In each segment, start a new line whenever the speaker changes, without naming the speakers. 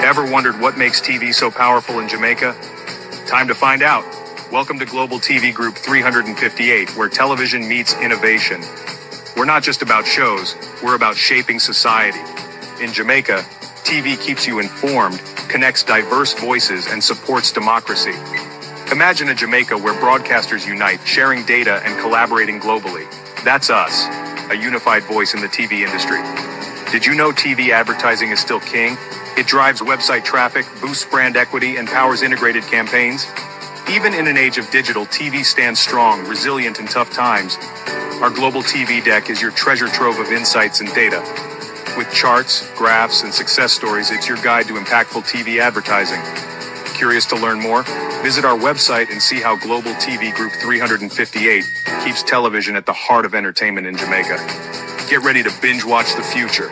Ever wondered what makes TV so powerful in Jamaica? Time to find out. Welcome to Global TV Group 358, where television meets innovation. We're not just about shows, we're about shaping society. In Jamaica, TV keeps you informed, connects diverse voices, and supports democracy. Imagine a Jamaica where broadcasters unite, sharing data and collaborating globally. That's us, a unified voice in the TV industry. Did you know TV advertising is still king? It drives website traffic, boosts brand equity, and powers integrated campaigns. Even in an age of digital, TV stands strong, resilient in tough times. Our global TV deck is your treasure trove of insights and data. With charts, graphs, and success stories, it's your guide to impactful TV advertising. Curious to learn more? Visit our website and see how Global TV Group 358 keeps television at the heart of entertainment in Jamaica. Get ready to binge watch the future.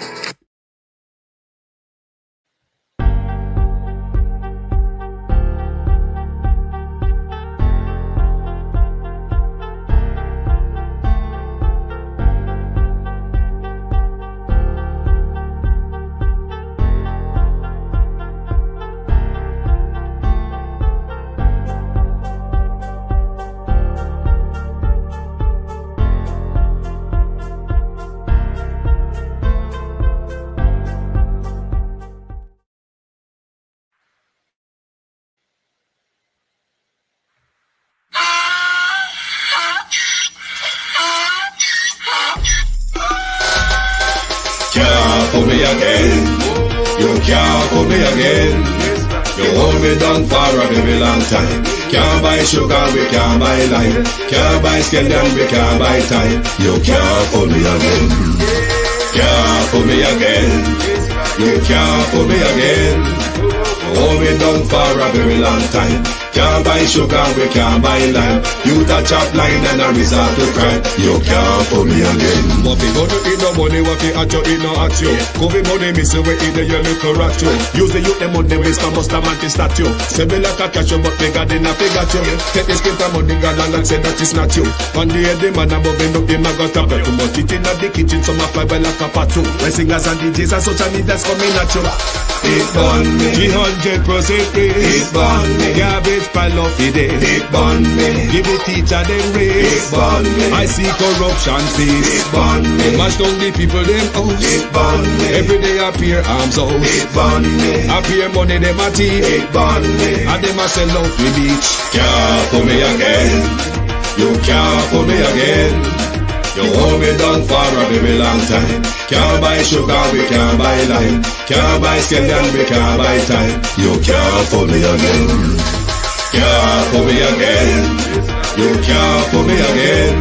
Pull me again, you can't pull me again. You hold me down for a very long time. Can't buy sugar, we can't buy lime. Can't buy scallion, we can't buy time. You can't pull me again. Can't pull me again. You can't pull me again. You hold me down for a very long time. Can't buy sugar, we can't buy lime. You touch up line and a resort to crime. You can't pull me again.
What we gonna eat no money, what we at you, eat no at you. Covid money, miss you, we eat the your little rat you. Use the youth, the money, waste a must a man to statue. Say me like a catch you, but bigger than a figure you. Take this skin from money, girl, and say that is not you. On the head, the man above him, him a got a bet. Too much it in the kitchen, some a fly by like a patu. When singers and DJs and social media's coming at you.
It burn me.
300% raise.
It burn me.
Garbage pile of it.
It burn me.
Give it teacher them
It
raise.
burn me.
I see corruption face.
It burn me.
Mash down the people them house.
It burn me.
Every day appear arms out.
It burn me.
Appear money them a thief.
It burn me.
And them a sell out the beach.
Can't pull me again. You can't pull me again. You hold me down for a very long time. Can't buy sugar, we can't buy lime. Can't buy scallion, we can't buy time. You can't pull me again. Can't pull me again. You can't pull me again.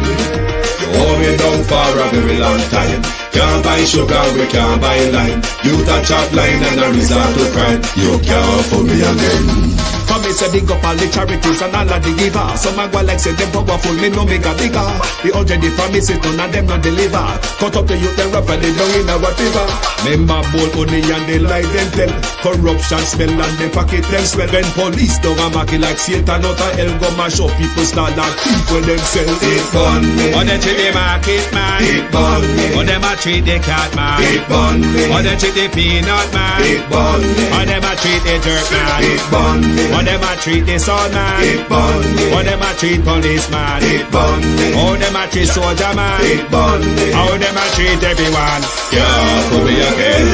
You hold me down for a very long time. Can't buy sugar, we can't buy lime. You touch up line and a resort to crime. You can't pull me again.
Come me say big up all the charities and all of the givers. Some a go like say them powerful, me no make a bigger. The already promise it, none of them not deliver. Cut up the youth, them rap and they down in our river. Member bowl honey and they lie them tell. Corruption smell and they pocket them swell. When police don't a market like Satan out of hell, go mash up people start like thief when them sell.
It burn me.
Or them treat the market man.
It burn me.
Or them a treat the cat man.
It burn me.
Or them treat the peanut man.
It burn me.
Or them a treat the dirt man.
It burn me.
Or them a treat the son man.
It burn me.
Or them a treat policeman.
It burn me.
How them a treat soldier man.
It burn me.
How them a treat everyone.
Can't pull me again.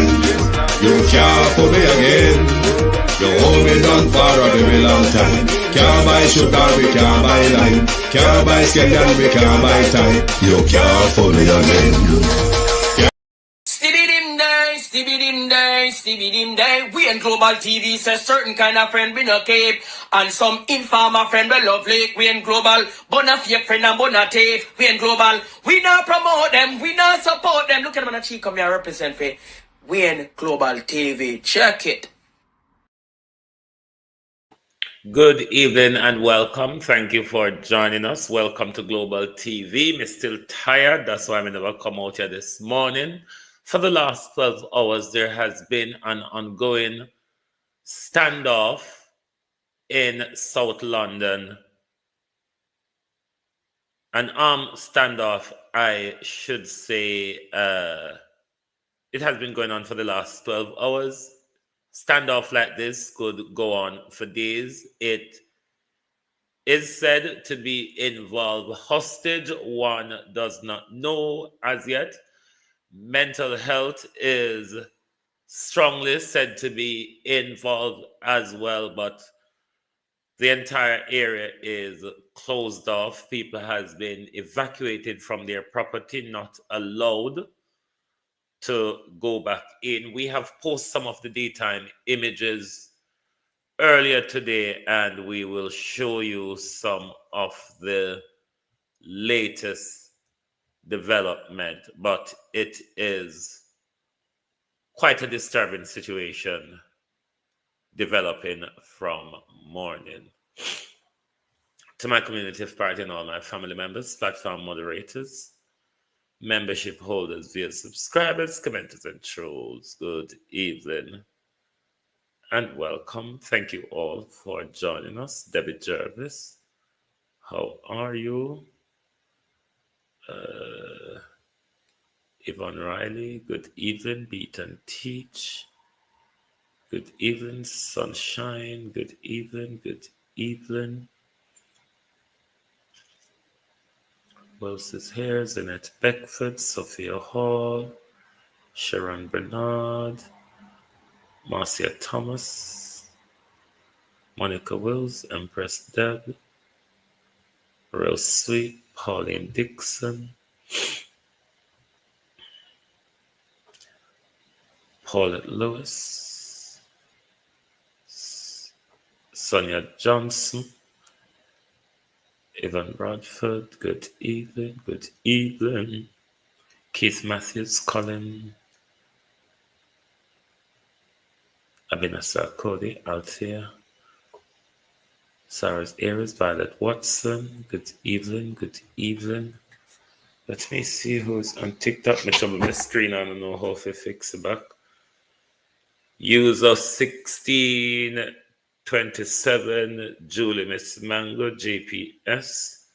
You can't pull me again. You hold me down for a very long time. Can't buy sugar, we can't buy lime. Can't buy scallion, we can't buy time. You can't pull me again.
Stevie Dim Day. We in Global TV says certain kind of friend we no cape. And some informer friend we love Lake. We in Global, bona fake friend and bona tape. We in Global, we not promote them, we not support them. Look at them on the cheek, come here represent for. We in Global TV. Check it.
Good evening and welcome. Thank you for joining us. Welcome to Global TV. I'm still tired. That's why I never come out here this morning. For the last 12 hours, there has been an ongoing standoff in South London. An armed standoff, I should say. It has been going on for the last 12 hours. Standoff like this could go on for days. It is said to be involved hostage. One does not know as yet. Mental health is strongly said to be involved as well, but the entire area is closed off. People has been evacuated from their property, not allowed to go back in. We have posted some of the daytime images earlier today, and we will show you some of the latest development, but it is quite a disturbing situation developing from morning. To my community of party and all my family members, platform moderators, membership holders, via subscribers, commenters, and trolls, good evening and welcome. Thank you all for joining us. Debbie Jervis, how are you? Yvonne Riley, good evening. Beat and Teach, good evening. Sunshine, good evening. Good evening. Wells is here. Zanette Beckford, Sophia Hall, Sharon Bernard, Marcia Thomas, Monica Wills, Empress Deb, Real Sweet, Pauline Dixon, Paulette Lewis, Sonia Johnson, Evan Bradford, good evening, good evening. Keith Matthews, Colin, Abinasa Cody, Althea, Sarah's Aries, Violet Watson, good evening, good evening. Let me see who's on TikTok. Me trouble my screen, I don't know how to fix it back. User 1627, Julie Miss Mango, JPS,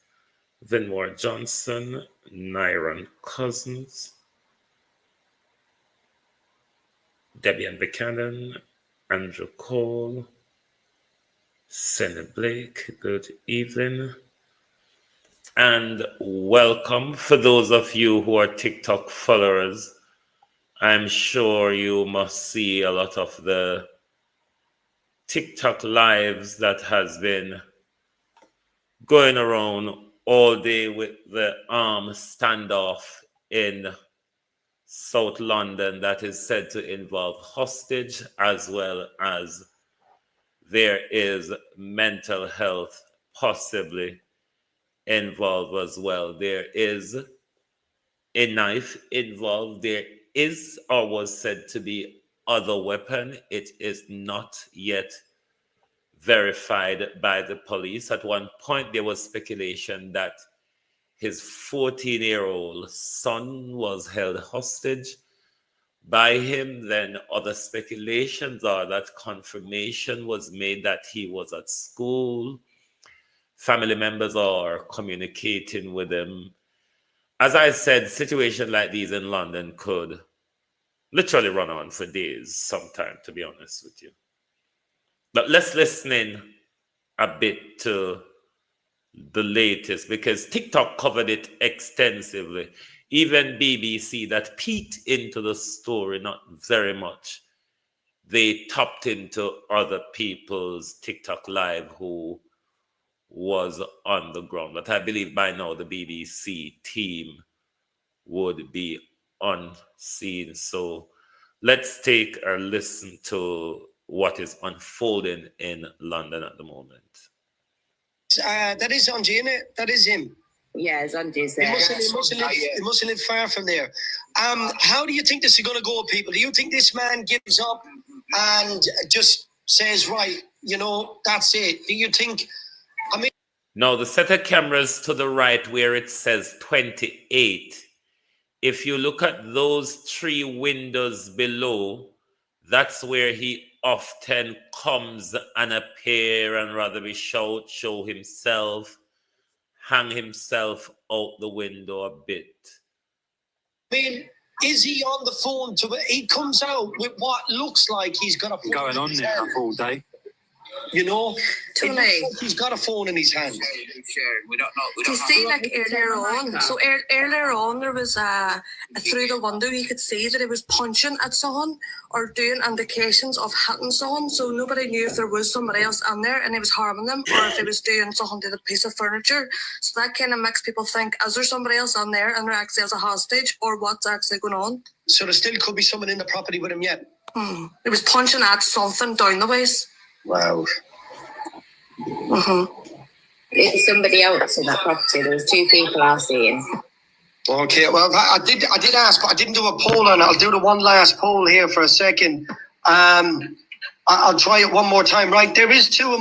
Vinmore Johnson, Nyron Cousins, Debian Buchanan, Andrew Cole, Senna Blake, good evening. And welcome for those of you who are TikTok followers. I'm sure you must see a lot of the TikTok lives that has been going around all day with the armed standoff in South London that is said to involve hostage, as well as there is mental health possibly involved as well. There is a knife involved. There is or was said to be other weapon. It is not yet verified by the police. At one point, there was speculation that his 14-year-old son was held hostage by him. Then other speculations are that confirmation was made that he was at school. Family members are communicating with him. As I said, situations like these in London could literally run on for days sometime, to be honest with you. But let's listen in a bit to the latest, because TikTok covered it extensively. Even BBC that peeked into the story, not very much. They tapped into other people's TikTok live who was on the ground. But I believe by now the BBC team would be on scene. So let's take a listen to what is unfolding in London at the moment.
That is on Gina. That is him.
Yeah, it's on Tuesday.
He mustn't live far from there. How do you think this is going to go, people? Do you think this man gives up and just says, right, that's it? Do you think...
Now, the set of cameras to the right where it says 28, if you look at those three windows below, that's where he often comes and appear and rather be show himself, hang himself out the window a bit.
I mean, Is he on the phone he comes out with what looks like he's got a phone
going on there all day.
You know,
Tony.
like he's got a phone in his hand.
We don't know. You see, like earlier on, so earlier on, there was through the window you could see that he was punching at someone or doing indications of hitting someone. So nobody knew if there was somebody else in there and he was harming them, or if he was doing something to the piece of furniture. So that kind of makes people think: is there somebody else in there and they're actually as a hostage, or what's actually going on?
So there still could be someone in the property with him yet.
He was punching at something down the ways.
Wow.
There's somebody else in that property. There was 2 people I seen.
Okay, well, I did ask, but I didn't do a poll on it. I'll do the one last poll here for a second. I'll try it one more time. Right, there is 2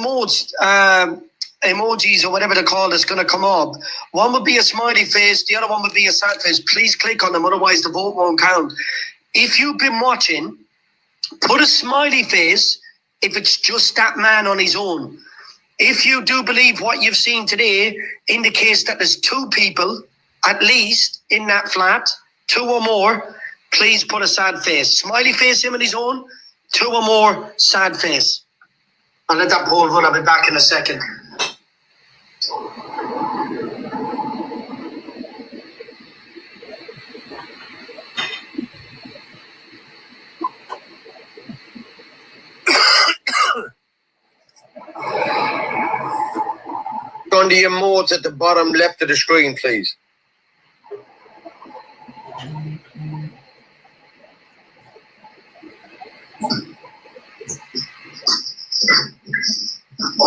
emojis or whatever they're called that's going to come up. One would be a smiley face. The other one would be a sad face. Please click on them, otherwise the vote won't count. If you've been watching, put a smiley face if it's just that man on his own. If you do believe what you've seen today indicates that there's 2 people at least in that flat, 2 or more, please put a sad face. Smiley face him on his own, 2 or more, sad face. I'll let that poll run. I'll be back in a second.
On the emotes at the bottom left of the screen, please.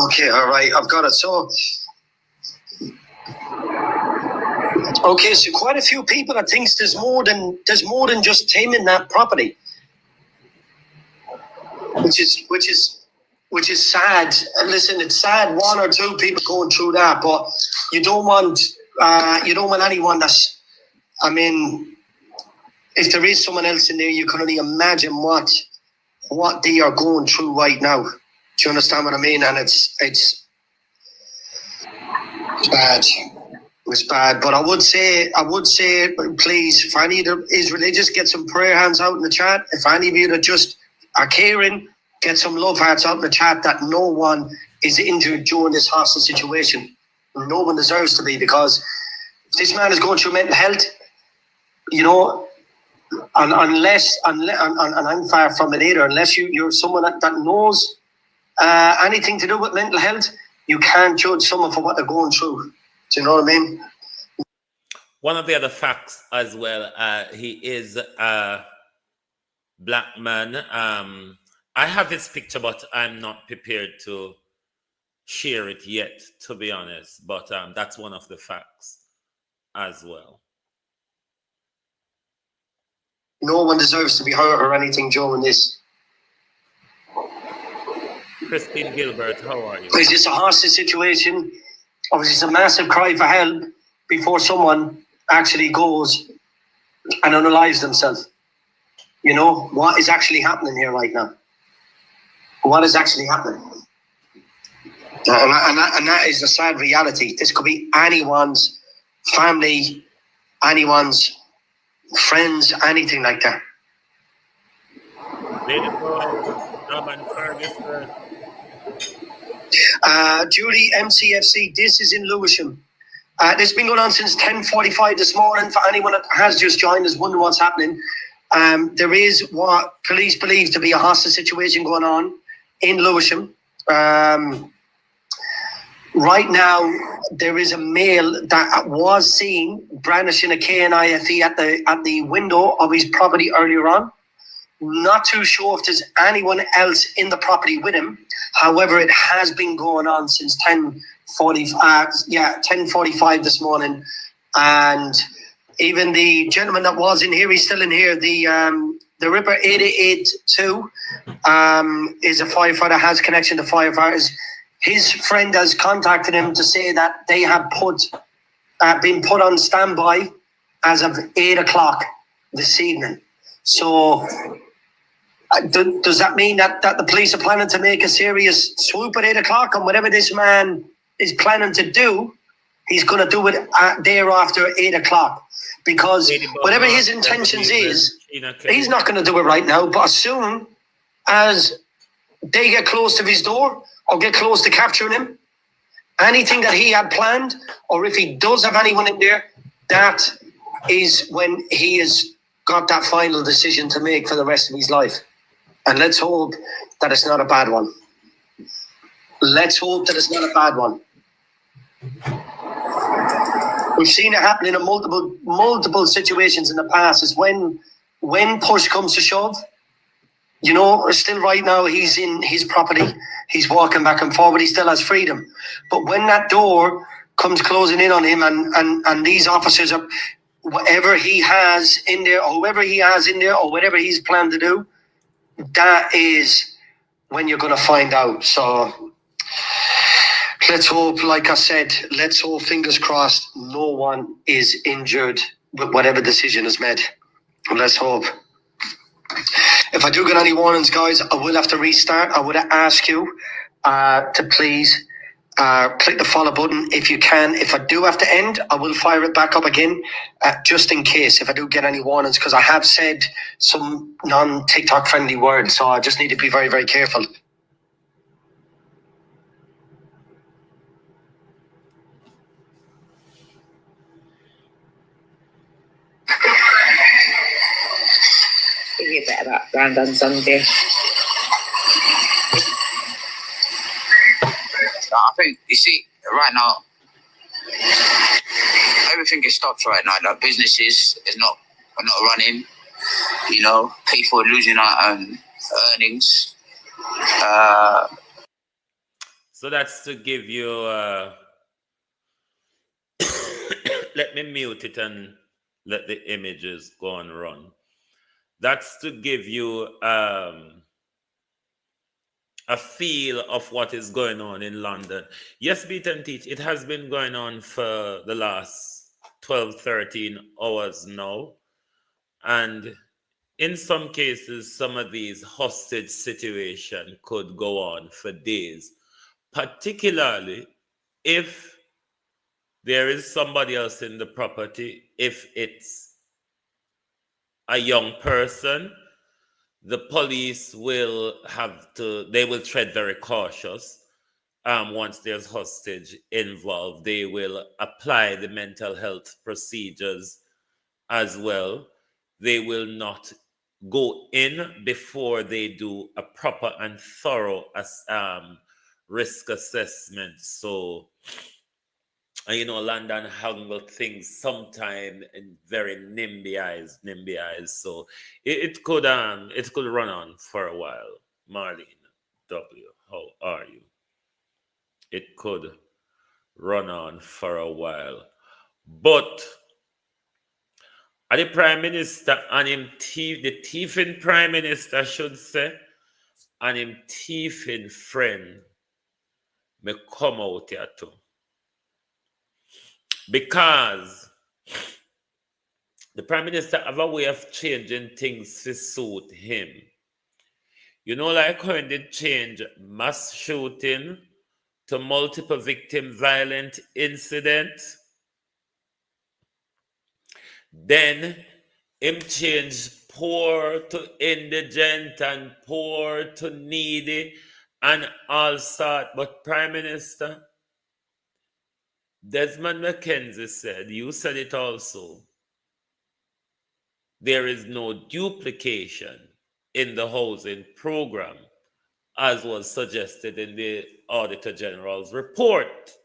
Okay, all right, I've got it. So, okay, so quite a few people that thinks there's more than just him in that property, which is sad. And listen, it's sad 1 or 2 people going through that, but you don't want anyone that's. I mean, if there is someone else in there, you can only imagine what they are going through right now. Do you understand what I mean? And it's bad. It's bad. But I would say, please, if any of is religious, get some prayer hands out in the chat. If any of you that just are caring, get some love hearts out in the chat that no one is injured during this hostage situation. No one deserves to be, because if this man is going through mental health, you know, and unless I'm far from it either, unless you're someone that knows anything to do with mental health, you can't judge someone for what they're going through. Do you know what I mean?
One of the other facts as well, he is a black man. I have his picture, but I'm not prepared to share it yet, to be honest. But that's one of the facts as well.
No one deserves to be hurt or anything during this.
Christine Gilbert, how are you?
It's just a hostage situation. Obviously, it's a massive cry for help before someone actually goes and unalives themselves. You know, what is actually happening here right now? What is actually happening? And that is a sad reality. This could be anyone's family, anyone's friends, anything like that. Julie, MCFC, this is in Lewisham. This has been going on since 10:45 this morning. For anyone that has just joined us, wondering what's happening, there is what police believe to be a hostage situation going on in Lewisham. Right now, there is a male that was seen brandishing a KNIFE at the window of his property earlier on. Not too sure if there's anyone else in the property with him. However, it has been going on since 10:45 this morning. And even the gentleman that was in here, he's still in here. The Ripper 882 is a firefighter, has connection to firefighters. His friend has contacted him to say that they have been put on standby as of 8 o'clock this evening. So does that mean that the police are planning to make a serious swoop at 8 o'clock? And whatever this man is planning to do, he's going to do it there after 8 o'clock. Because whatever his intentions is, he's not going to do it right now. But as soon as they get close to his door or get close to capturing him, anything that he had planned, or if he does have anyone in there, that is when he has got that final decision to make for the rest of his life. And let's hope that it's not a bad one. Let's hope that it's not a bad one. We've seen it happening in multiple situations in the past. Is when push comes to shove, you know, still right now he's in his property, he's walking back and forward, he still has freedom. But when that door comes closing in on him and these officers are, whatever he has in there, or whoever he has in there, or whatever he's planned to do, that is when you're going to find out. So let's hope, like I said, let's hope, fingers crossed, no one is injured with whatever decision is made. Let's hope. If I do get any warnings, guys, I will have to restart. I would ask you to please click the follow button if you can. If I do have to end, I will fire it back up again, just in case, if I do get any warnings, because I have said some non-TikTok friendly words, so I just need to be very, very careful.
Give you a bit of background on Sunday.
I think, you see, right now, everything is stopped right now. Like, businesses are not running. You know, people are losing out on earnings.
So that's to give you. Let me mute it and let the images go and run. That's to give you a feel of what is going on in London. Yes, Beat and Teach, it has been going on for the last 12, 13 hours now. And in some cases, some of these hostage situations could go on for days, particularly if there is somebody else in the property. If it's a young person, the police will they will tread very cautious. Once there's hostage involved, they will apply the mental health procedures as well. They will not go in before they do a proper and thorough risk assessment. So, you know, London handle things sometime in very nimby eyes. So it could run on for a while. Marlene W, how are you? It could run on for a while. But the Prime Minister and him the thieving Prime Minister, should say, and him thieving friend may come out here too. Because the Prime Minister have a way of changing things to suit him. You know, like when they change mass shooting to multiple victim violent incident, then him change poor to indigent and poor to needy and all sort. But Prime Minister, Desmond McKenzie said, you said it also, there is no duplication in the housing program, as was suggested in the Auditor General's report.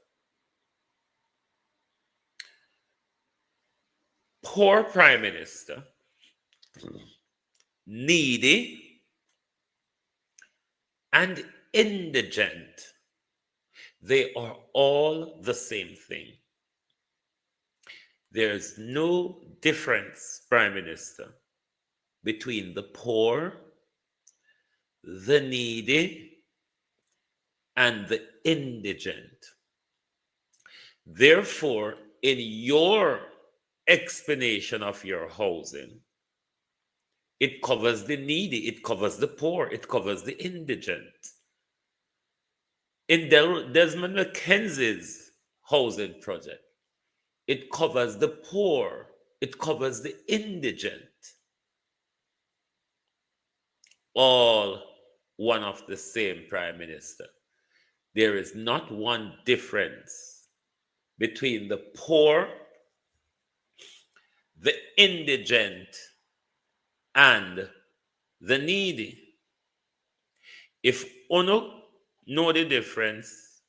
Poor Prime Minister, needy, and indigent, they are all the same thing. There's no difference, Prime Minister, between the poor, the needy, and the indigent. Therefore, in your explanation of your housing, it covers the needy, it covers the poor, it covers the indigent. In Desmond McKenzie's housing project, It covers the poor. It covers the indigent. All one of the same Prime Minister. There is not one difference between the poor, the indigent, and the needy. If uno know the difference,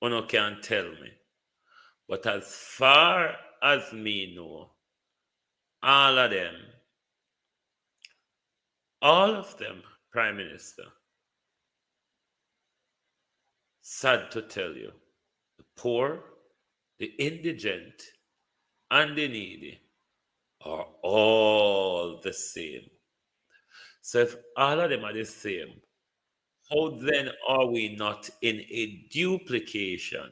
uno can tell me. But as far as me know, all of them, Prime Minister, sad to tell you, the poor, the indigent, and the needy are all the same. So if all of them are the same, how then are we not in a duplication?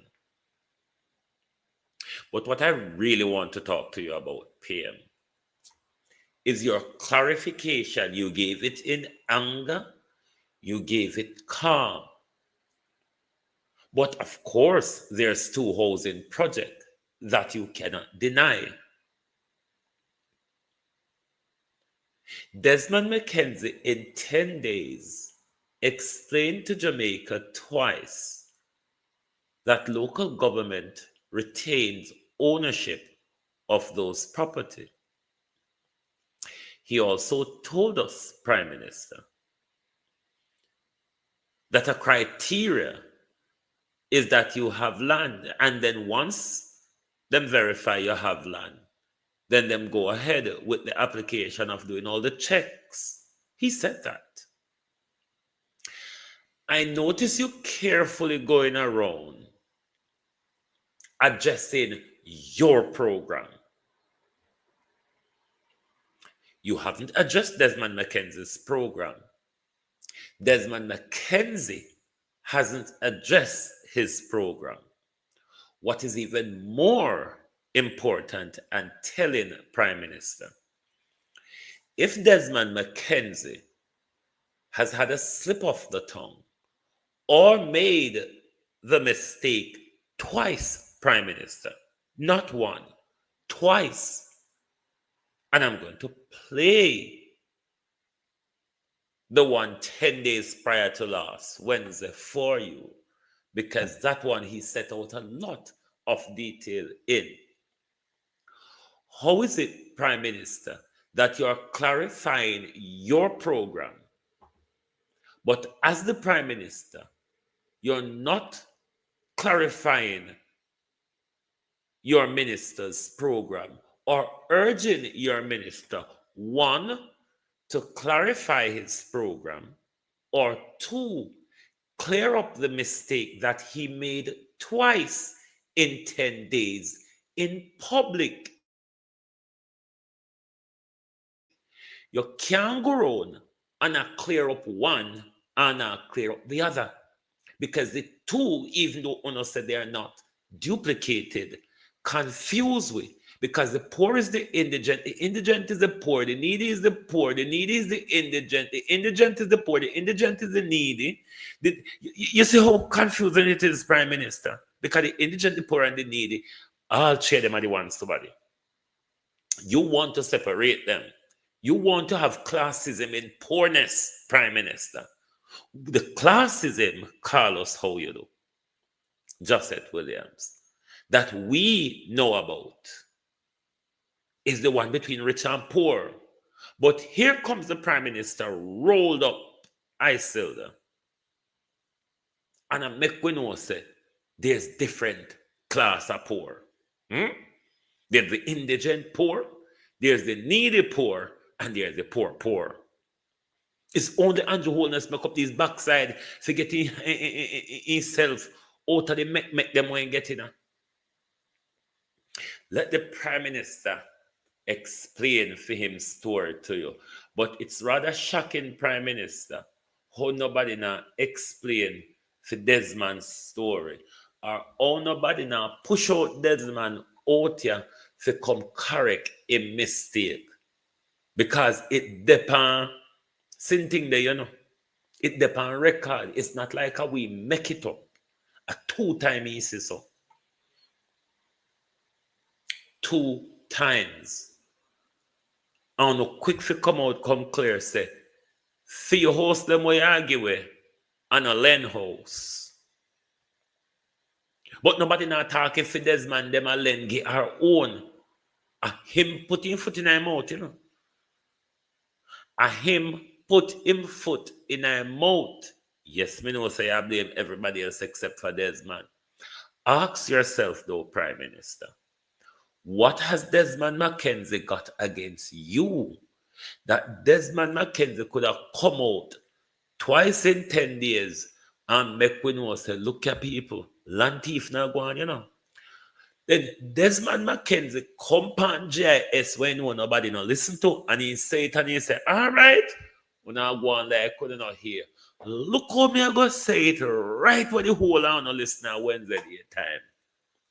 But what I really want to talk to you about, PM, is your clarification. You gave it in anger, you gave it calm. But of course, there's two housing projects that you cannot deny. Desmond McKenzie, in 10 days, explained to Jamaica twice that local government retains ownership of those property. He also told us, Prime Minister, that a criteria is that you have land, and then once them verify you have land, then them go ahead with the application of doing all the checks. He said that. I notice you carefully going around addressing your program. You haven't addressed Desmond McKenzie's program. Desmond McKenzie hasn't addressed his program. What is even more important and telling, Prime Minister, if Desmond McKenzie has had a slip of the tongue or made the mistake twice, Prime Minister, not one, twice, and I'm going to play the one 10 days prior to last Wednesday for you, because that one he set out a lot of detail in. How is it, Prime Minister, that you're clarifying your program, but as the Prime Minister, you're not clarifying your minister's program or urging your minister, one, to clarify his program, or two, clear up the mistake that he made twice in 10 days in public? You can't go around and not clear up one and not clear up the other, because the two, even though Uno said they are not duplicated, confuse we. Because the poor is the indigent is the poor, the needy is the poor, the needy is the indigent is the poor, the indigent is the needy. You see how confusing it is, Prime Minister? Because the indigent, the poor, and the needy, all three of them are the ones to body. You want to separate them. You want to have classism in poorness, Prime Minister. The classism, Carlos, how you do, Josette Williams, that we know about is the one between rich and poor. But here comes the Prime Minister rolled up Isilda. And I make we know say there's different class of poor. There's the indigent poor, there's the needy poor, and there's the poor. It's only Andrew Holness make up these backside for getting himself out of the make them when get in. Let the Prime Minister explain for him story to you. But it's rather shocking, Prime Minister, how nobody now explain for Desmond's story, or how nobody now push out Desmond out here to come correct a mistake. Because it depends, same thing there, you know. It depends record. It's not like how we make it up. A 2 time easy so. 2 times. And no quick to come out, come clear, say, see your host them way argue with, and a land house. But nobody not talking for Desmond, them a lend get our own. Him put him foot in our mouth, you know. Him put him foot in our mouth. Yes, me know say I blame everybody else except for Desmond. Ask yourself though, Prime Minister, what has Desmond McKenzie got against you? That Desmond McKenzie could have come out twice in 10 days and make we know say, look at people, land thief now go on, you know. Then Desmond McKenzie come on GIS when nobody no listen to, and he say it and he say, all right, we now go on like I could not hear. Look how me I go say it right when the whole on no listen on Wednesday time.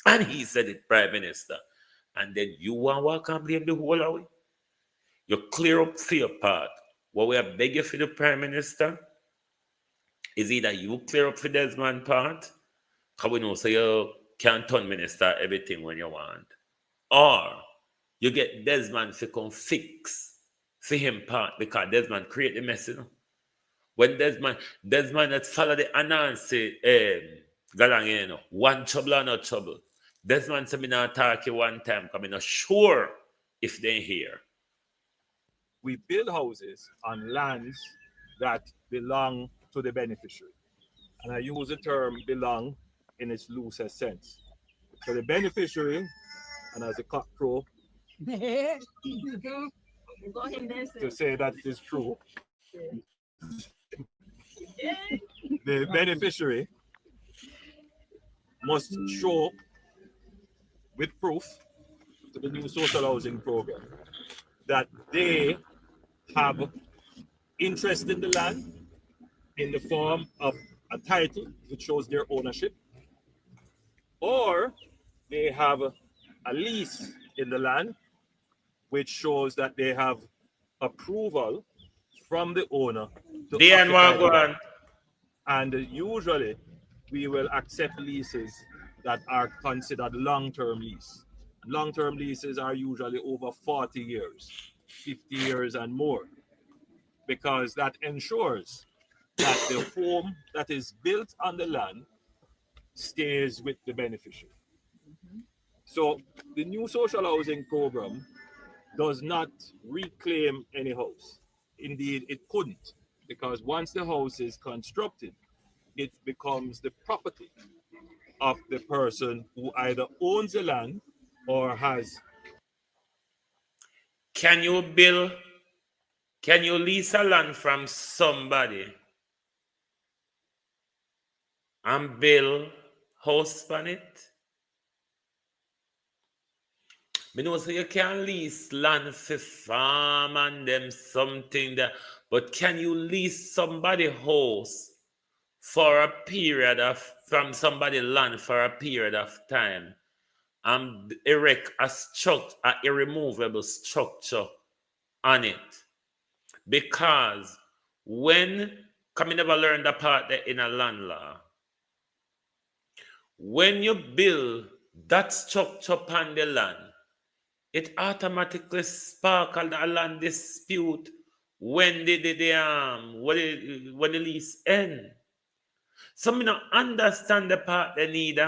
And he said it, Prime Minister. And then you want to walk and blame the whole away? You clear up for your part. What we are begging for the Prime Minister is either you clear up for Desmond part, because we know so you can't turn minister everything when you want, or you get Desmond to come fix for him part, because Desmond create the mess, you know. When Desmond that follow the Anansi galang, you know, one trouble or no trouble. Desmond said me not talk you one time because I'm not sure if they're here.
We build houses on lands that belong to the beneficiary. And I use the term belong in its loosest sense. So the beneficiary, and as a cock crow, to say that it is true, the beneficiary must show with proof to the new social housing program that they have interest in the land in the form of a title which shows their ownership, or they have a lease in the land which shows that they have approval from the owner to occupy the land. And usually we will accept leases that are considered long-term lease. Long-term leases are usually over 40 years, 50 years and more, because that ensures that the home that is built on the land stays with the beneficiary. So the new social housing program does not reclaim any house. Indeed, it couldn't, because once the house is constructed, it becomes the property of the person who either owns the land or has.
Can you lease a land from somebody and build house on it? Me know so you can lease land for farm and them something that, but can you lease somebody house for a period of, from somebody land for a period of time and erect a structure, a irremovable structure on it? Because when, come never learn the part that in a land law, when you build that structure upon the land, it automatically sparkles the land dispute when the lease end. So me not understand the part they need.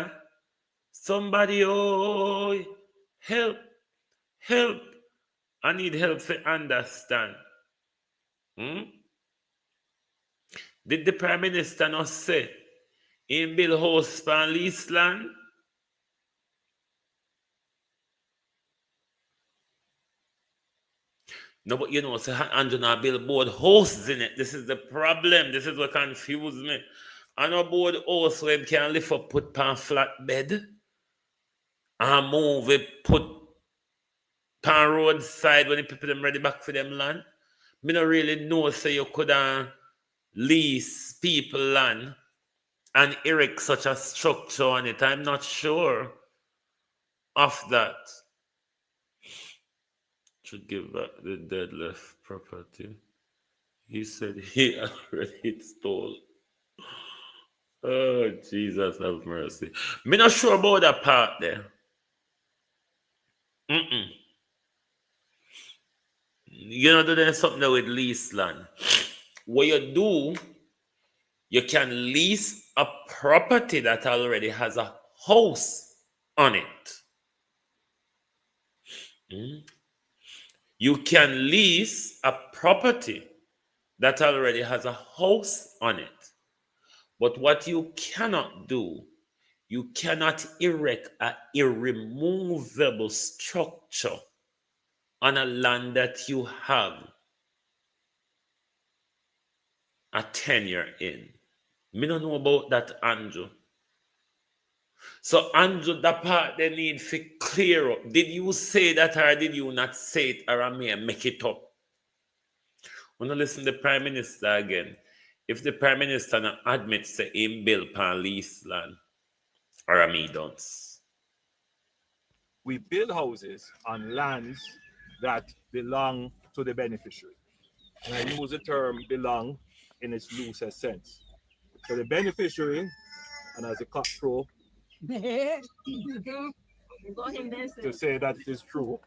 Somebody, oh, help. I need help to understand. Did the Prime Minister not say in build house for lease land? No, but you know, so Andrew not build board houses in it. This is the problem. This is what confused me. I know board house where can lift up, put pan flat bed and move it, put pan roadside when the people them ready back for them land. Me not really know so you could lease people land and erect such a structure on it. I'm not sure of that. Should give back the dead left property. He said he already stole. Oh, Jesus have mercy. Me not sure about that part there. You know, there's something with lease land. What you do, you can lease a property that already has a house on it. You can lease a property that already has a house on it. But what you cannot do, you cannot erect an irremovable structure on a land that you have a tenure in. Me don't know about that, Andrew. So, Andrew, that part they need to clear up. Did you say that or did you not say it, or I may make it up? When I listen to the Prime Minister again, if the Prime Minister not admits to him bill pan lease land, or I me don't.
We build houses on lands that belong to the beneficiary. And I use the term belong in its loosest sense. So the beneficiary, and as a cockcrow, to say that it is true,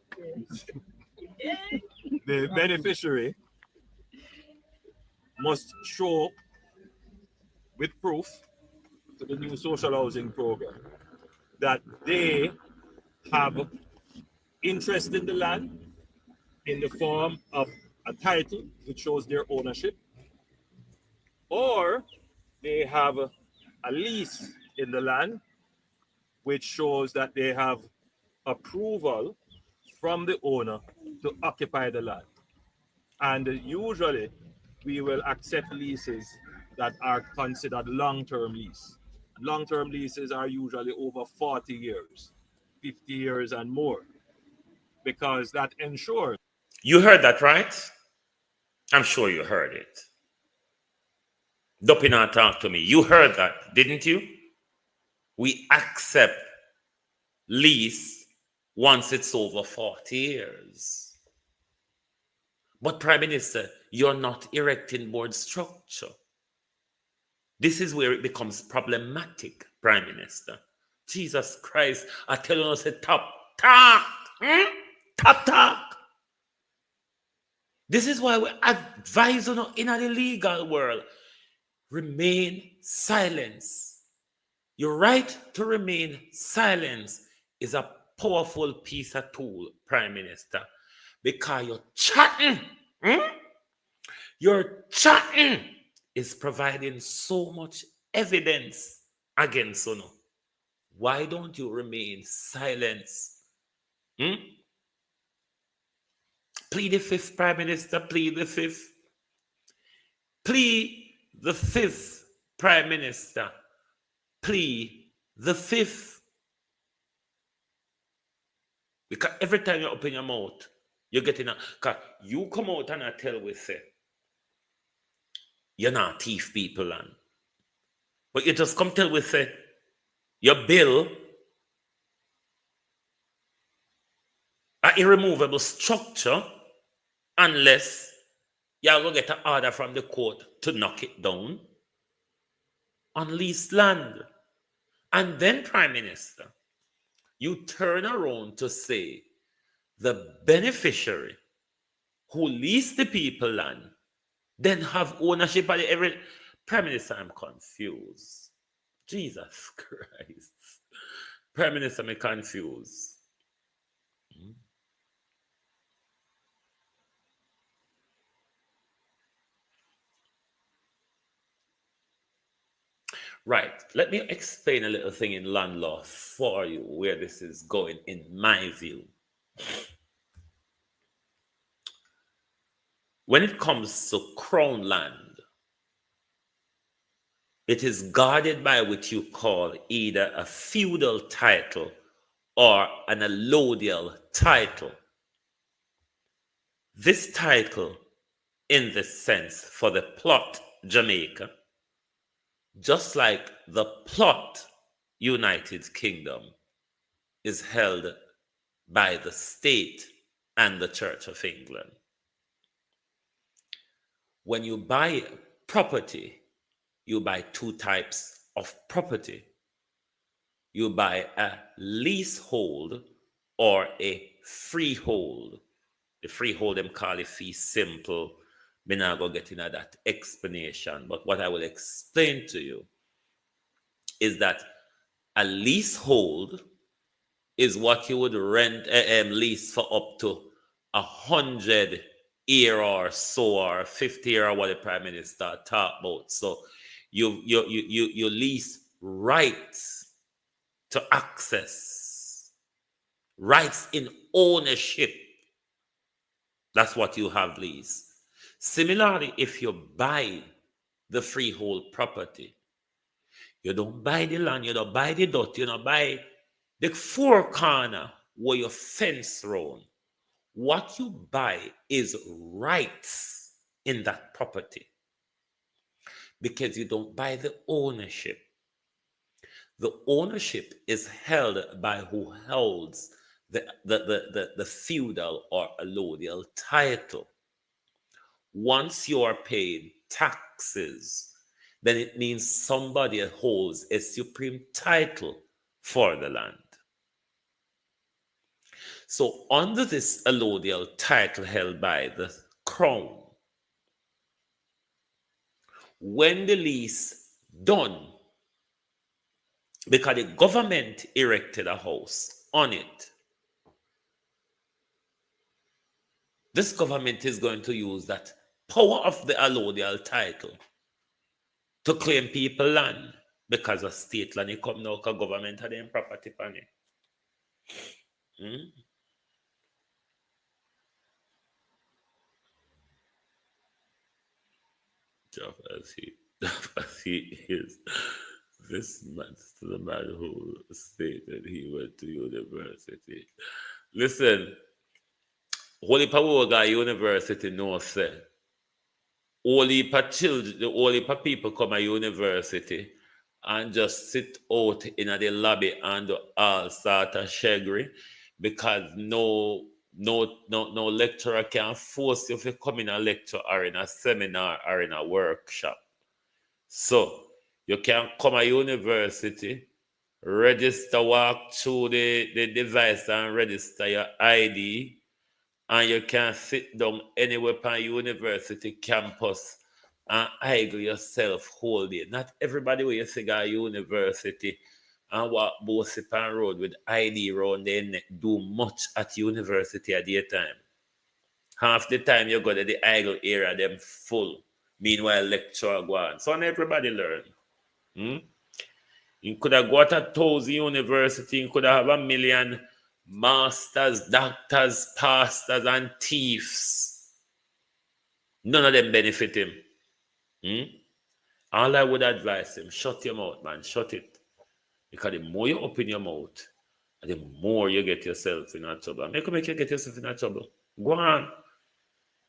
the beneficiary must show with proof to the new social housing program that they have interest in the land in the form of a title which shows their ownership, or they have a lease in the land which shows that they have approval from the owner to occupy the land. And usually we will accept leases that are considered long-term lease. Long-term leases are usually over 40 years, 50 years and more, because that ensures.
You heard that, right? I'm sure you heard it. Dopina talk to me. You heard that, didn't you? We accept lease once it's over 40 years. But Prime Minister, you're not erecting board structure. This is where it becomes problematic, Prime Minister. Jesus Christ, I tell you, say top talk. Top talk. This is why we advise you in the legal world. Remain silent. Your right to remain silent is a powerful piece of tool, Prime Minister, because you're chatting. Your chatting is providing so much evidence against you. Why don't you remain silent? Plead the fifth, Prime Minister. Plead the fifth. Plead the fifth, Prime Minister. Plead the fifth. Because every time you open your mouth, you're getting a. Because you come out and I tell we say, you're not thief people, and but you just come tell we say, your bill, an irremovable structure, unless you're going to get an order from the court to knock it down on leased land. And then, Prime Minister, you turn around to say the beneficiary who leased the people land then have ownership of every. Prime Minister, I'm confused. Jesus Christ. Prime Minister, I'm confused. Right. Let me explain a little thing in land law for you where this is going, in my view. When it comes to crown land, it is guarded by what you call either a feudal title or an allodial title. This title, in this sense, for the plot Jamaica, just like the plot United Kingdom, is held by the state and the Church of England. When you buy property, you buy two types of property. You buy a leasehold or a freehold. The freehold them call it fee simple. Me not go get into that explanation. But what I will explain to you is that a leasehold is what you would rent lease for up to 100 year or so, or 50 year, or what the Prime Minister talk about. So you lease rights to access, rights in ownership. That's what you have lease. Similarly, if you buy the freehold property, you don't buy the land, you don't buy the dot, you don't buy the four corner where your fence round. What you buy is rights in that property, because you don't buy the ownership. The ownership is held by who holds the feudal or allodial title. Once you are paid taxes, then it means somebody holds a supreme title for the land. So under this allodial title held by the crown, when the lease done, because the government erected a house on it, this government is going to use that power of the allodial title to claim people land, because of state land. It come now because government had their property on it. Just as he is, this man is the man who stated he went to university. Listen, Holy Pawoga University no say. Only for children, only for people come to university and just sit out in the lobby and do all sort of shaggery, because no lecturer can force you to come in a lecture or in a seminar or in a workshop. So you can come to university, register, walk through the device and register your ID, and you can sit down anywhere on university campus and idle yourself whole day. Not everybody will you see go to university and walk Bosipan Road with ID around their neck do much at university at their time. Half the time you go to the idle area, them full. Meanwhile, lecture go on. So not everybody learn. You could have got 1,000 university, you could have 1 million masters, doctors, pastors, and thieves. None of them benefit him. All I would advise him, shut your mouth, man. Shut it. Because the more you open your mouth, the more you get yourself in a trouble. Make you get yourself in a trouble. Go on.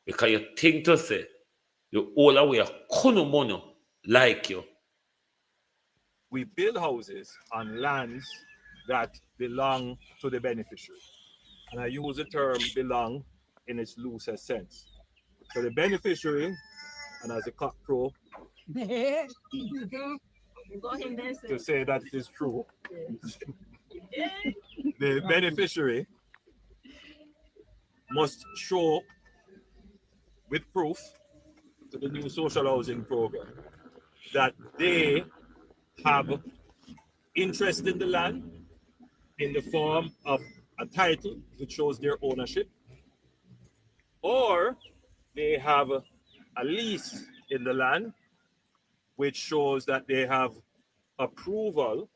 Because you think to say, you all away a mono like you.
We build houses on lands that belong to the beneficiary. And I use the term belong in its loosest sense. So the beneficiary, and as a cockcrow, to say that it is true, the beneficiary must show with proof to the new social housing program that they have interest in the land in the form of a title which shows their ownership, or they have a lease in the land which shows that they have approval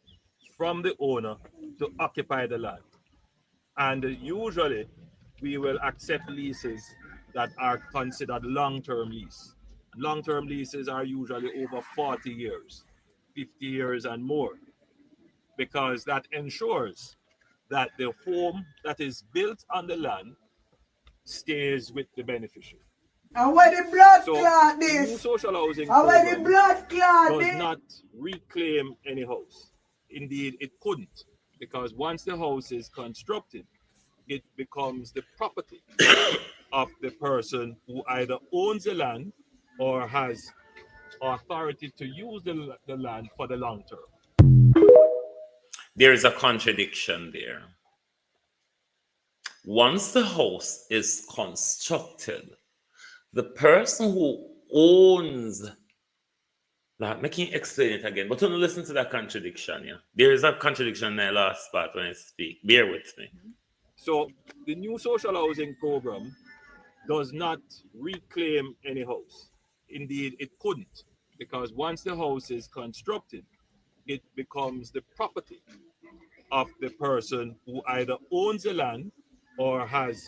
from the owner to occupy the land. And usually we will accept leases that are considered long-term lease. Long-term leases are usually over 40 years, 50 years and more, because that ensures that the home that is built on the land stays with the beneficiary.
And where the blood
So
clot
the new
this?
social housing
And where the
program
blood clot
does
this?
not reclaim any house. Indeed, it couldn't, because once the house is constructed, it becomes the property of the person who either owns the land or has authority to use the land for the long term.
There is a contradiction there. once the house is constructed, the person who owns, like, make me explain it again, but don't listen to that contradiction, yeah. There is a contradiction in the last part when I speak. Bear with me.
So the new social housing program does not reclaim any house. Indeed, it couldn't, because once the house is constructed, it becomes the property of the person who either owns the land or has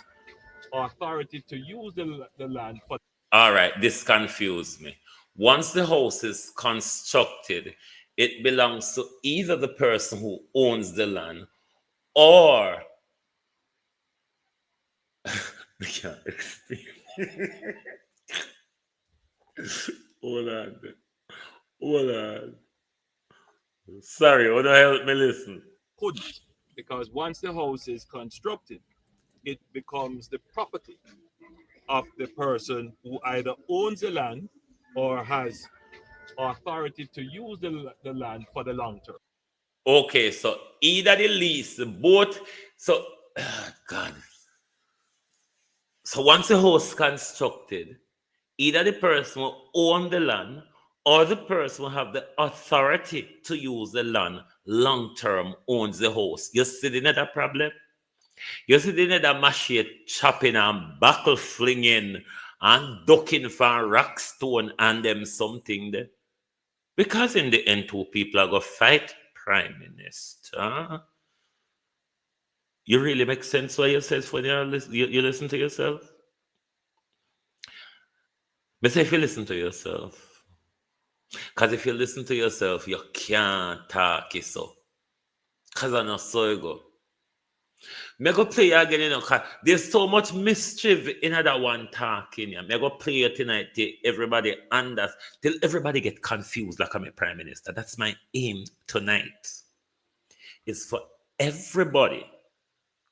authority to use the land for.
All right, this confused me. Once the house is constructed, it belongs to either the person who owns the land or I can't explain. Hold on. Hold on. Sorry, what the help me listen?
Couldn't, because once the house is constructed, it becomes the property of the person who either owns the land or has authority to use the land for the long term.
Okay, so either the lease, both. So, God. So once the house is constructed, either the person will own the land or the person will have the authority to use the land long term owns the house. You see the another problem? You see the another machete chopping and buckle flinging and ducking for rock stone and them something there. Because in the end, two people are going to fight Prime Minister. You really make sense what you say when you listen to yourself? But say if you listen to yourself, because if you listen to yourself, you can't talk it so. Because I know so you go. Me go play again, you know, because there's so much mischief in that one talking. Me go play it tonight till everybody understands, till everybody get confused like I'm a Prime Minister. That's my aim tonight. Is for everybody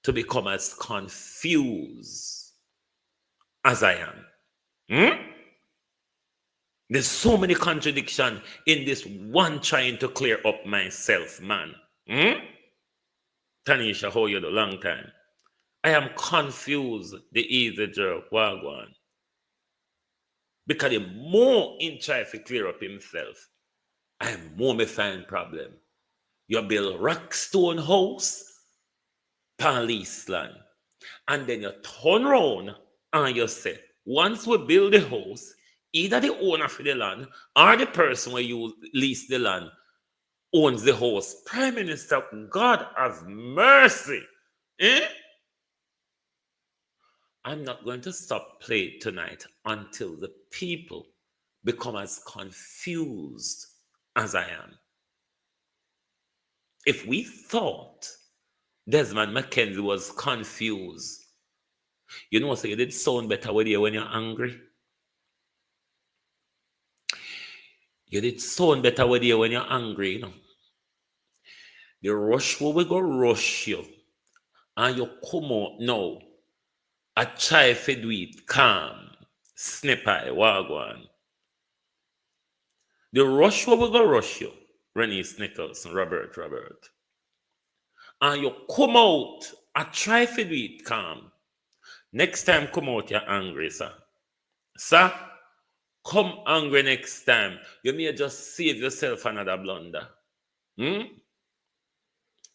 to become as confused as I am. There's so many contradictions in this one trying to clear up myself, man. Tanisha, how you do? Long time. I am confused, the easy joke, wagwan. Because the more in try to clear up himself, I am more me find problem. You build rockstone house, police land, and then you turn around and you say, once we build the house, either the owner of the land or the person where you lease the land owns the house. Prime Minister, God have mercy. I'm not going to stop playing tonight until the people become as confused as I am. If we thought Desmond McKenzie was confused, you know, so you did sound better with you when you're angry. You did sound better with you when you're angry, you know. The rush where we go rush you, and you come out now. I try to do it calm, snipper, wagwan. The rush where we go rush you, Rennie Nicholson, Robert. And you come out, I try to do it calm. Next time come out, you're angry, sir. Sir, come angry next time. You may just save yourself another blunder.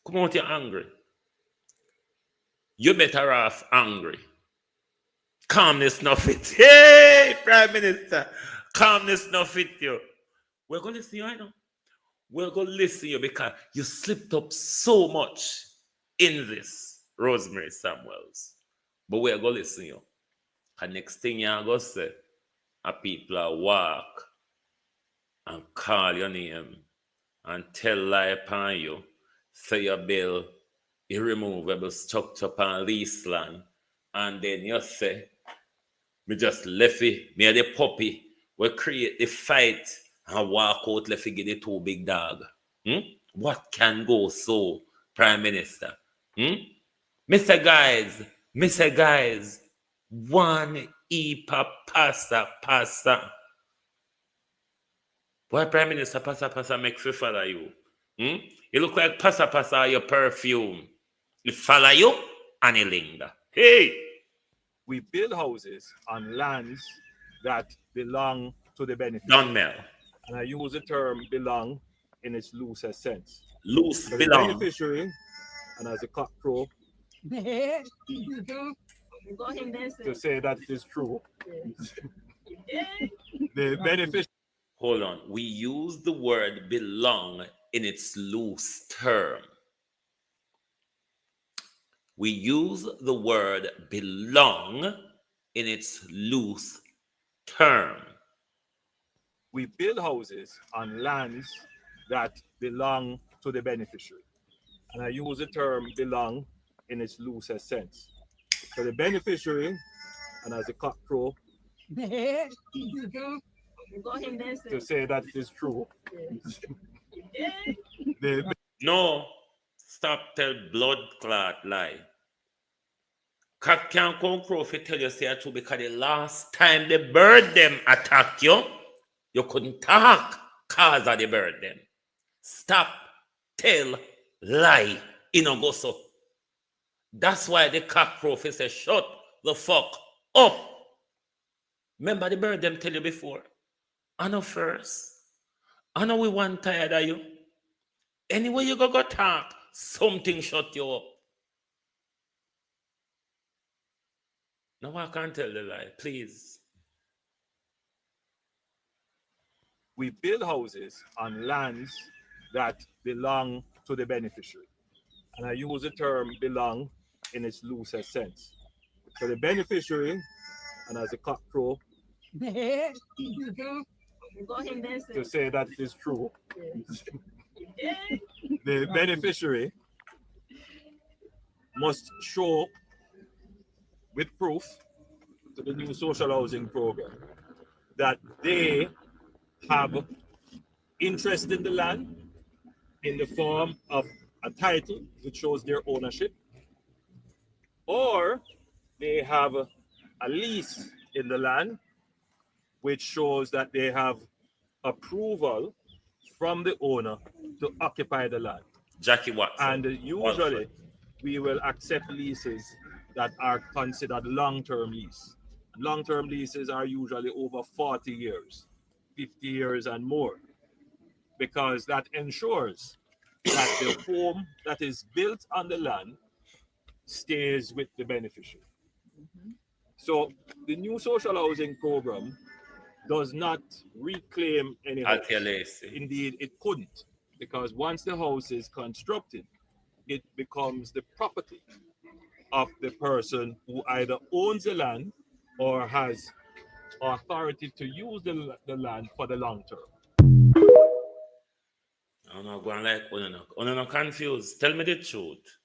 Come out, you're angry. You're better off angry. Calmness not fit. Hey, Prime Minister. Calmness not fit you. We're going to listen to you, I know. We're going to listen to you because you slipped up so much in this, Rosemary Samuels. But we're going to listen to you. And next thing you're going to say, people are walk and call your name and tell lie upon you, say your bill, irremovable structure upon lease land, and then you say, me just left it, me and the puppy, we create the fight and walk out left it get the two big dog. What can go so, Prime Minister? Mr. Guys, one heap of pasta. Why Prime Minister pasta makes me follow you? You look like pasta your perfume. It follow you and it linger. Hey!
We build houses on lands that belong to the beneficiary.
Don Mel.
And I use the term belong in its loosest sense.
Loose
So
belong.
the beneficiary, and as a cock crow, to say that it is true. The beneficiary.
Hold on. We use the word belong in its loose term. We use the word belong in its loose term.
We build houses on lands that belong to the beneficiary. And I use the term belong in its loosest sense. So the beneficiary, and as a cock crow, to say that it is true.
No, stop tell blood clot lie. Cock can't come crow if you tell you say true because the last time the bird them attack you, you couldn't talk cause of the bird them. Stop tell lie in a go so. That's why the cock crow say shut the fuck up. Remember the bird them tell you before. I know first. I know we want tired of you. Anyway you go talk, something shut you up. No, I can't tell the lie, please.
We build houses on lands that belong to the beneficiary. And I use the term belong in its loosest sense. So the beneficiary, and as a cock crow, to say that it is true. The beneficiary must show with proof to the new social housing program that they have interest in the land in the form of a title which shows their ownership, or they have a lease in the land which shows that they have approval from the owner to occupy the land.
Jackie Watson.
And usually we will accept leases that are considered long-term lease. Long-term leases are usually over 40 years, 50 years and more, because that ensures that the home that is built on the land stays with the beneficiary. So the new social housing program does not reclaim any house. Indeed, it couldn't, because once the house is constructed, it becomes the property of the person who either owns the land or has authority to use the land for the long term.
I'm not going like Unano confused. Tell me the truth.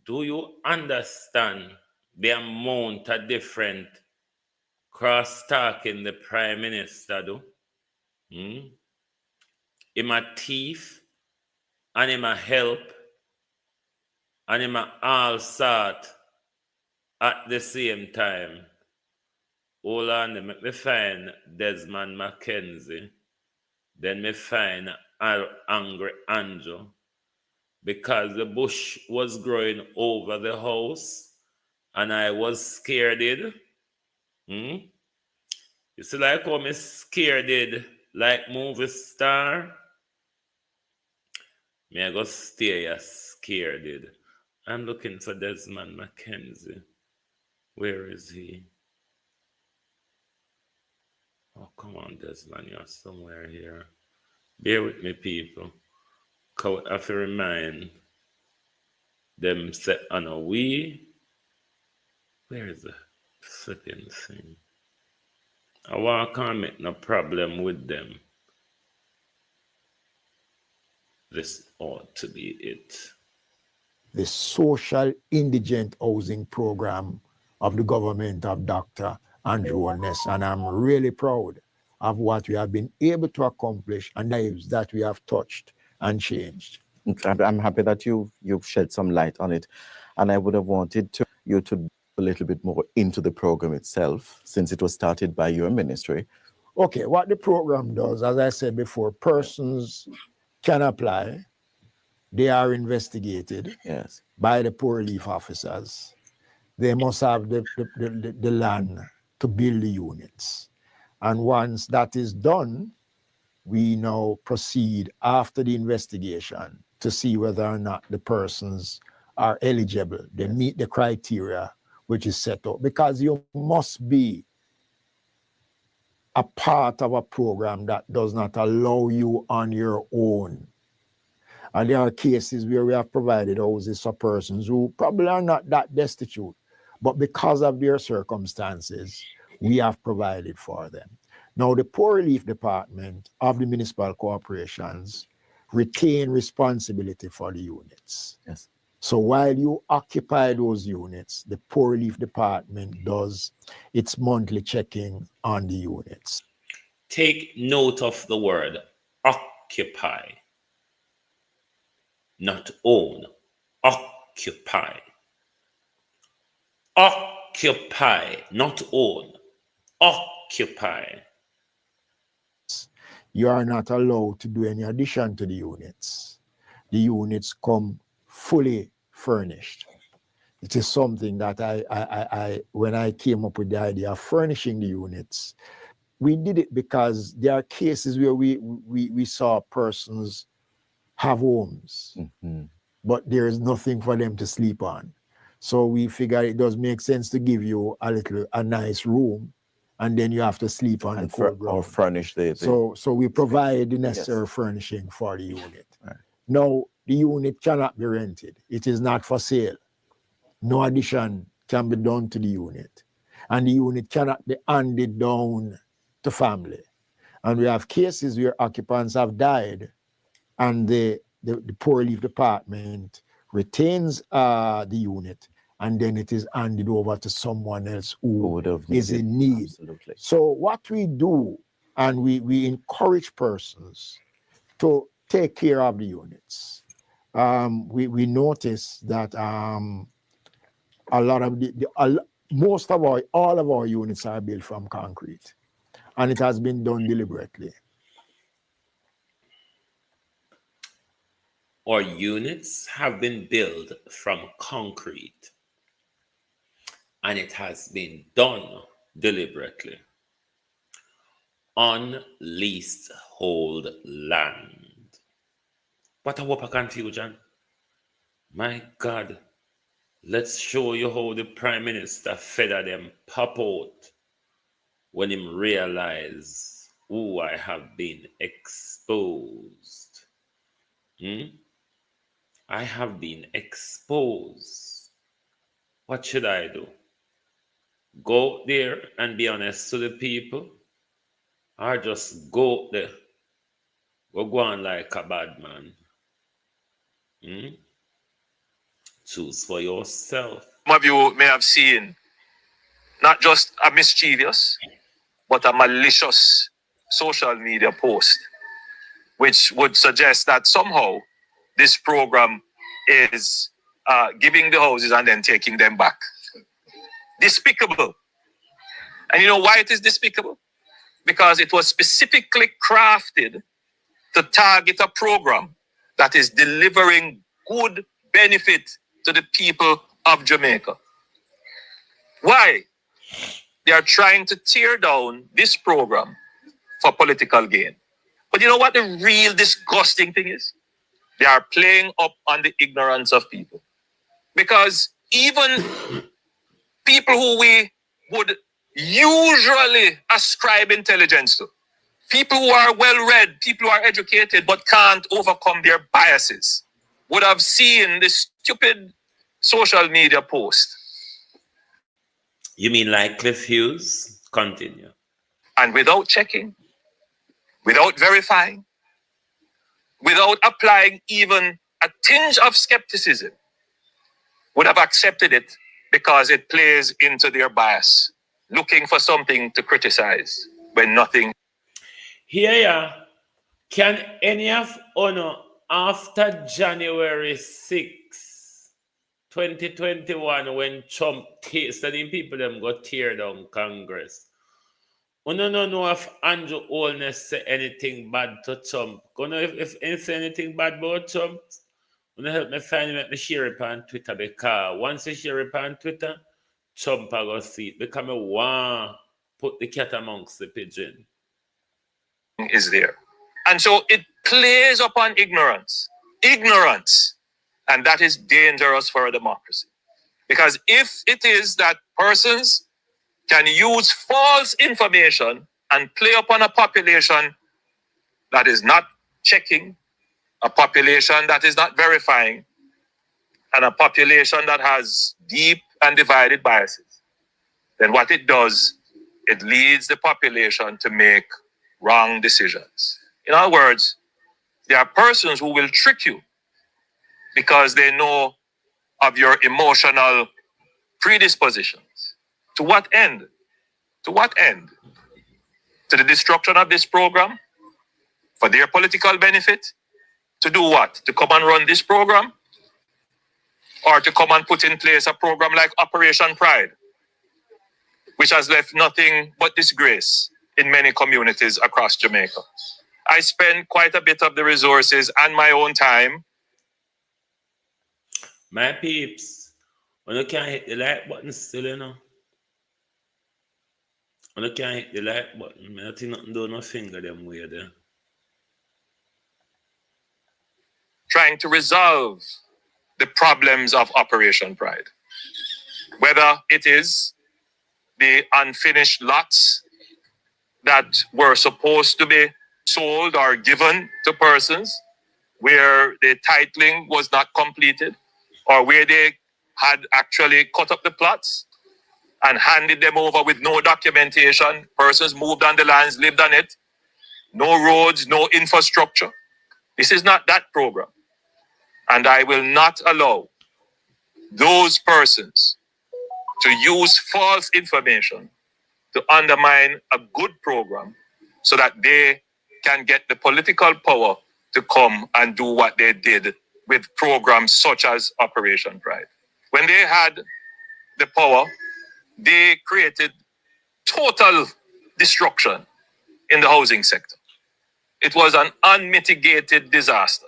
Do you understand the amount of different cross-talking the Prime Minister do? Him a thief, and him a help, and him a all sort at the same time. Hold on, let me find Desmond Mackenzie. Then me find Angry Andrew. Because the bush was growing over the house, and I was scared. You see, like how me scared like movie star. Me I go stay here scared. I'm looking for Desmond Mackenzie. Where is he? Oh, come on, Desmond, you're somewhere here. Bear with me, people. I have to remind them say, oh no, where is the flipping thing? I can't make no problem with them. This ought to be it.
The social indigent housing program of the government of Dr. Andrew Holness, and I'm really proud of what we have been able to accomplish and lives that we have touched and changed.
I'm happy that you've shed some light on it, and I would have wanted you to a little bit more into the program itself, since it was started by your ministry.
Okay, what the program does, as I said before, persons can apply. They are investigated by the poor relief officers. they must have the land to build the units. And once that is done, we now proceed after the investigation to see whether or not the persons are eligible. They meet the criteria which is set up, because you must be a part of a program that does not allow you on your own. And there are cases where we have provided houses for persons who probably are not that destitute, but because of their circumstances, we have provided for them. Now, the Poor Relief Department of the municipal corporations retain responsibility for the units.
Yes.
So while you occupy those units, the Poor Relief Department does its monthly checking on the units.
Take note of the word occupy, not own. Occupy. Occupy, not own. Occupy.
You are not allowed to do any addition to the units. The units come fully furnished. It is something that I when I came up with the idea of furnishing the units, we did it because there are cases where we saw persons have homes, but there is nothing for them to sleep on. So we figured it does make sense to give you a nice room, and then you have to sleep on the cold ground.
Or furnish the
So we provide the necessary furnishing for the unit.
Right.
Now, the unit cannot be rented. It is not for sale. No addition can be done to the unit. And the unit cannot be handed down to family. And we have cases where occupants have died, and the Poor Relief Department retains the unit, and then it is handed over to someone else who is in need.
Absolutely.
So what we do, and we encourage persons to take care of the units. We notice that a lot of all of our units are built from concrete, and it has been done deliberately.
Our units have been built from concrete, and it has been done deliberately on leasehold land. What a whoop of confusion. My God, let's show you how the Prime Minister feather them pop out when him realize, oh, I have been exposed. I have been exposed. What should I do? Go out there and be honest to the people? Or just go out there, go on like a bad man? Choose for yourself.
Some of you may have seen not just a mischievous, but a malicious social media post, which would suggest that somehow this program is giving the houses and then taking them back. Despicable. And you know why it is despicable? Because it was specifically crafted to target a program that is delivering good benefit to the people of Jamaica. Why? They are trying to tear down this program for political gain. But you know what the real disgusting thing is? They are playing up on the ignorance of people. Because even people who we would usually ascribe intelligence to, people who are well-read, people who are educated but can't overcome their biases, would have seen this stupid social media post.
You mean like Cliff Hughes? Continue.
And without checking, without verifying, without applying even a tinge of skepticism, would have accepted it because it plays into their bias, looking for something to criticize when nothing.
Here, can any of honor after January 6, 2021, when Trump studying people them got tear down Congress? We don't know if Andrew Holness say anything bad to Trump. If he say anything bad about Trump, help me find him, let me share it on Twitter, because once you share it on Twitter, chump I go seat because I want put the cat amongst the pigeon.
Is there. And so it plays upon ignorance. Ignorance. And that is dangerous for a democracy. Because if it is that persons can use false information and play upon a population that is not checking, a population that is not verifying, and a population that has deep and divided biases, then what it does, it leads the population to make wrong decisions. In other words, there are persons who will trick you because they know of your emotional predispositions. To what end? To what end? To the destruction of this program? For their political benefit? To do what? To come and run this program? Or to come and put in place a program like Operation Pride, which has left nothing but disgrace in many communities across Jamaica. I spend quite a bit of the resources and my own time.
My peeps, when you can't hit the like button still, you know. When you can't hit the like button, I think nothing do no finger them way there.
Trying to resolve the problems of Operation Pride. Whether it is the unfinished lots that were supposed to be sold or given to persons where the titling was not completed, or where they had actually cut up the plots and handed them over with no documentation. Persons moved on the lands, lived on it. No roads, no infrastructure. This is not that program. And I will not allow those persons to use false information to undermine a good program so that they can get the political power to come and do what they did with programs such as Operation Pride. When they had the power, they created total destruction in the housing sector. It was an unmitigated disaster.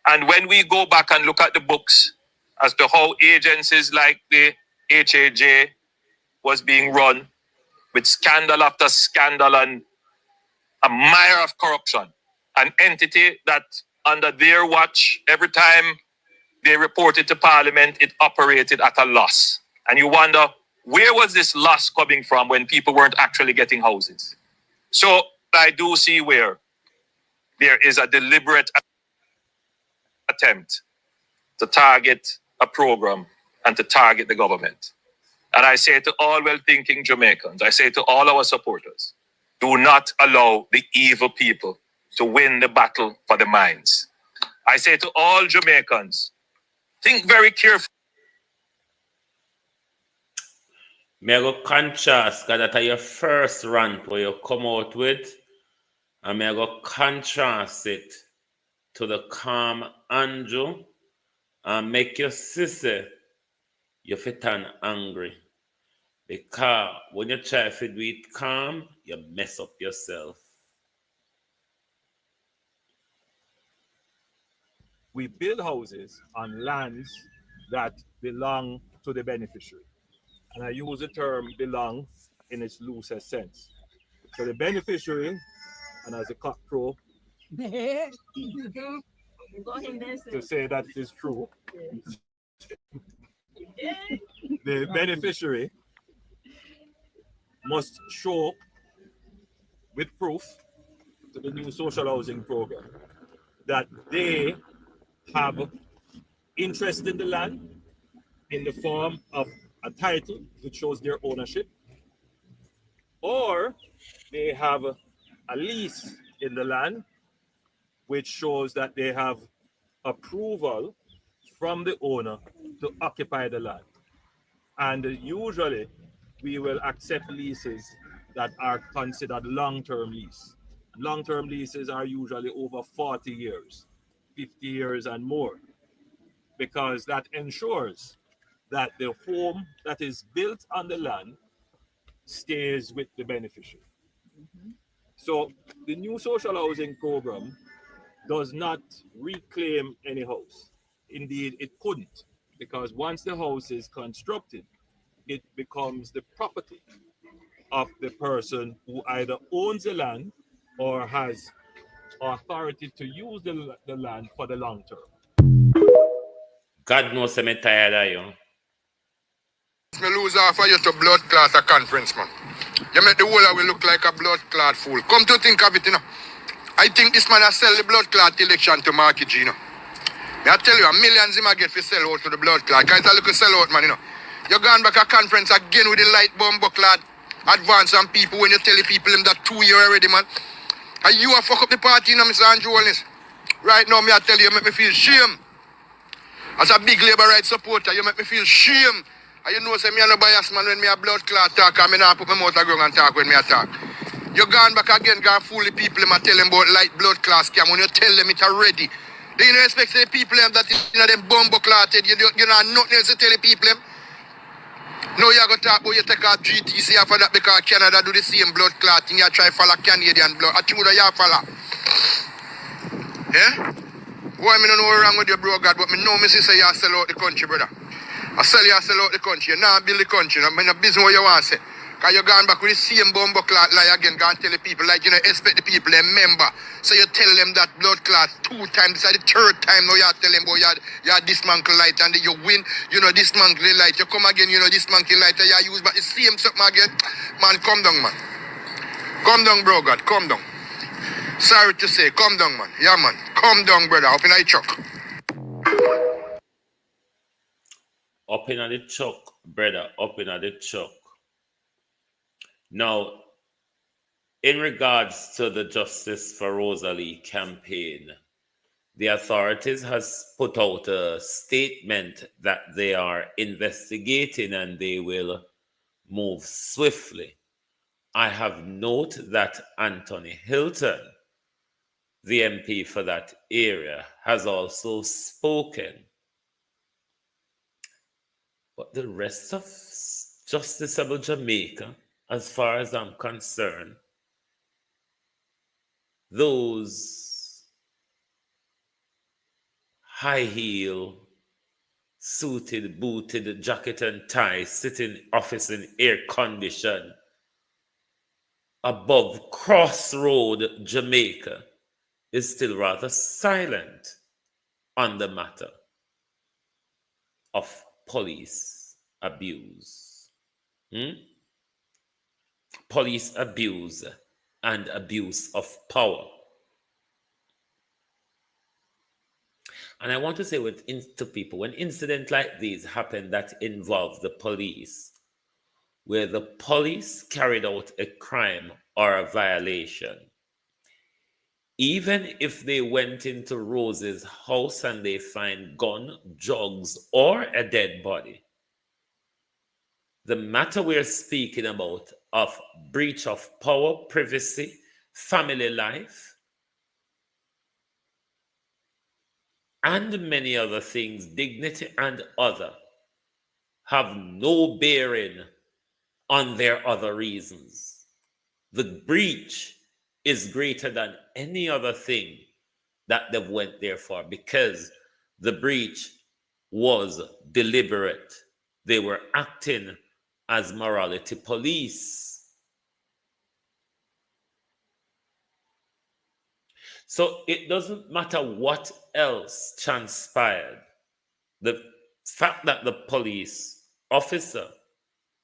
And when we go back and look at the books as to how agencies like the HAJ was being run with scandal after scandal and a mire of corruption, an entity that under their watch, every time they reported to Parliament, it operated at a loss. And you wonder, where was this loss coming from when people weren't actually getting houses? So I do see where there is a deliberate attempt to target a program and to target the government. And I say to all well-thinking Jamaicans, I say to all our supporters, do not allow the evil people to win the battle for the minds. I say to all Jamaicans, think very carefully.
May I go contrast, because that's your first rant where you come out with, and may I go contrast it to the calm Andrew and make your sister you fit and angry. Because when you try to do it calm, you mess up yourself.
We build houses on lands that belong to the beneficiary. And I use the term belong in its loosest sense. So the beneficiary, and as a cock crow, to say that it is true, the beneficiary must show with proof to the new social housing program that they have interest in the land in the form of a title which shows their ownership, or they have a lease in the land which shows that they have approval from the owner to occupy the land. And usually we will accept leases that are considered long-term lease. Long-term leases are usually over 40 years, 50 years and more, because that ensures that the home that is built on the land stays with the beneficiary. So the new social housing program does not reclaim any house. Indeed, it couldn't, because once the house is constructed, it becomes the property of the person who either owns the land or has authority to use the land for the long term.
God knows I'm tired of you.
Me lose half of you to blood clot a conference, man. You make the whole of we look like a blood clot fool. Come to think of it, you know. I think this man has sell the blood clot election to Marky G, you know. Me I tell you, millions him I get for sell out to the blood clot. Can't look a sell out, man, you know. You gone back a conference again with the light bomb clot. Advance on people when you tell the people them that 2 years already, man. And you a fuck up the party, you know, Mr. Andrew Holness. Right now, me I tell you, make me feel shame. As a big labor rights supporter, you make me feel shame. And you know, say me a no bias man when me a blood clot talk, and me not put my mouth ground and talk when me a talk. You gone back again, gone fool the people, them tell them about light blood clot scam. When you tell them it already, they you know expect the people them that you know them bumbo clotted. You know nothing else to tell the people them. No, you go talk about you take out GTC after that because Canada do the same blood clotting. You try follow Canadian blood. I think you follow. Yeah? Boy, me don't know what's wrong with you, bro, God, but me know me say you sell out the country, brother. I sell you out the country. You now build the country. I'm in a business what you want to say. Because you're going back with the same bumbo clot lie again. Go and tell the people, like, you know, expect the people, they remember. So you tell them that blood clot 2 times. This is the 3rd time now you tell them, boy, you dismantle light and you win, you know, dismantle the light. You come again, you know, dismantle light and you use but the same something again. Man, come down, man. Come down, bro, God. Come down. Sorry to say, come down, man. Yeah, man. Come down, brother. Up in the truck.
Up in the truck, brother. Up in the truck. Now, in regards to the Justice for Rosalie campaign, the authorities has put out a statement that they are investigating and they will move swiftly. I have noted that Anthony Hilton, the MP for that area, has also spoken. But the rest of Justiciable Jamaica, as far as I'm concerned, those high heel, suited, booted, jacket and tie, sitting office in air condition, above Crossroad, Jamaica, is still rather silent on the matter of police abuse. Police abuse and abuse of power. And I want to say to people, when incidents like these happen that involve the police, where the police carried out a crime or a violation, even if they went into Rose's house and they find gun, drugs, or a dead body, the matter we're speaking about of breach of power, privacy, family life, and many other things, dignity and other, have no bearing on their other reasons. The breach is greater than any other thing that they went there for, because the breach was deliberate. They were acting as morality police. So it doesn't matter what else transpired. The fact that the police officer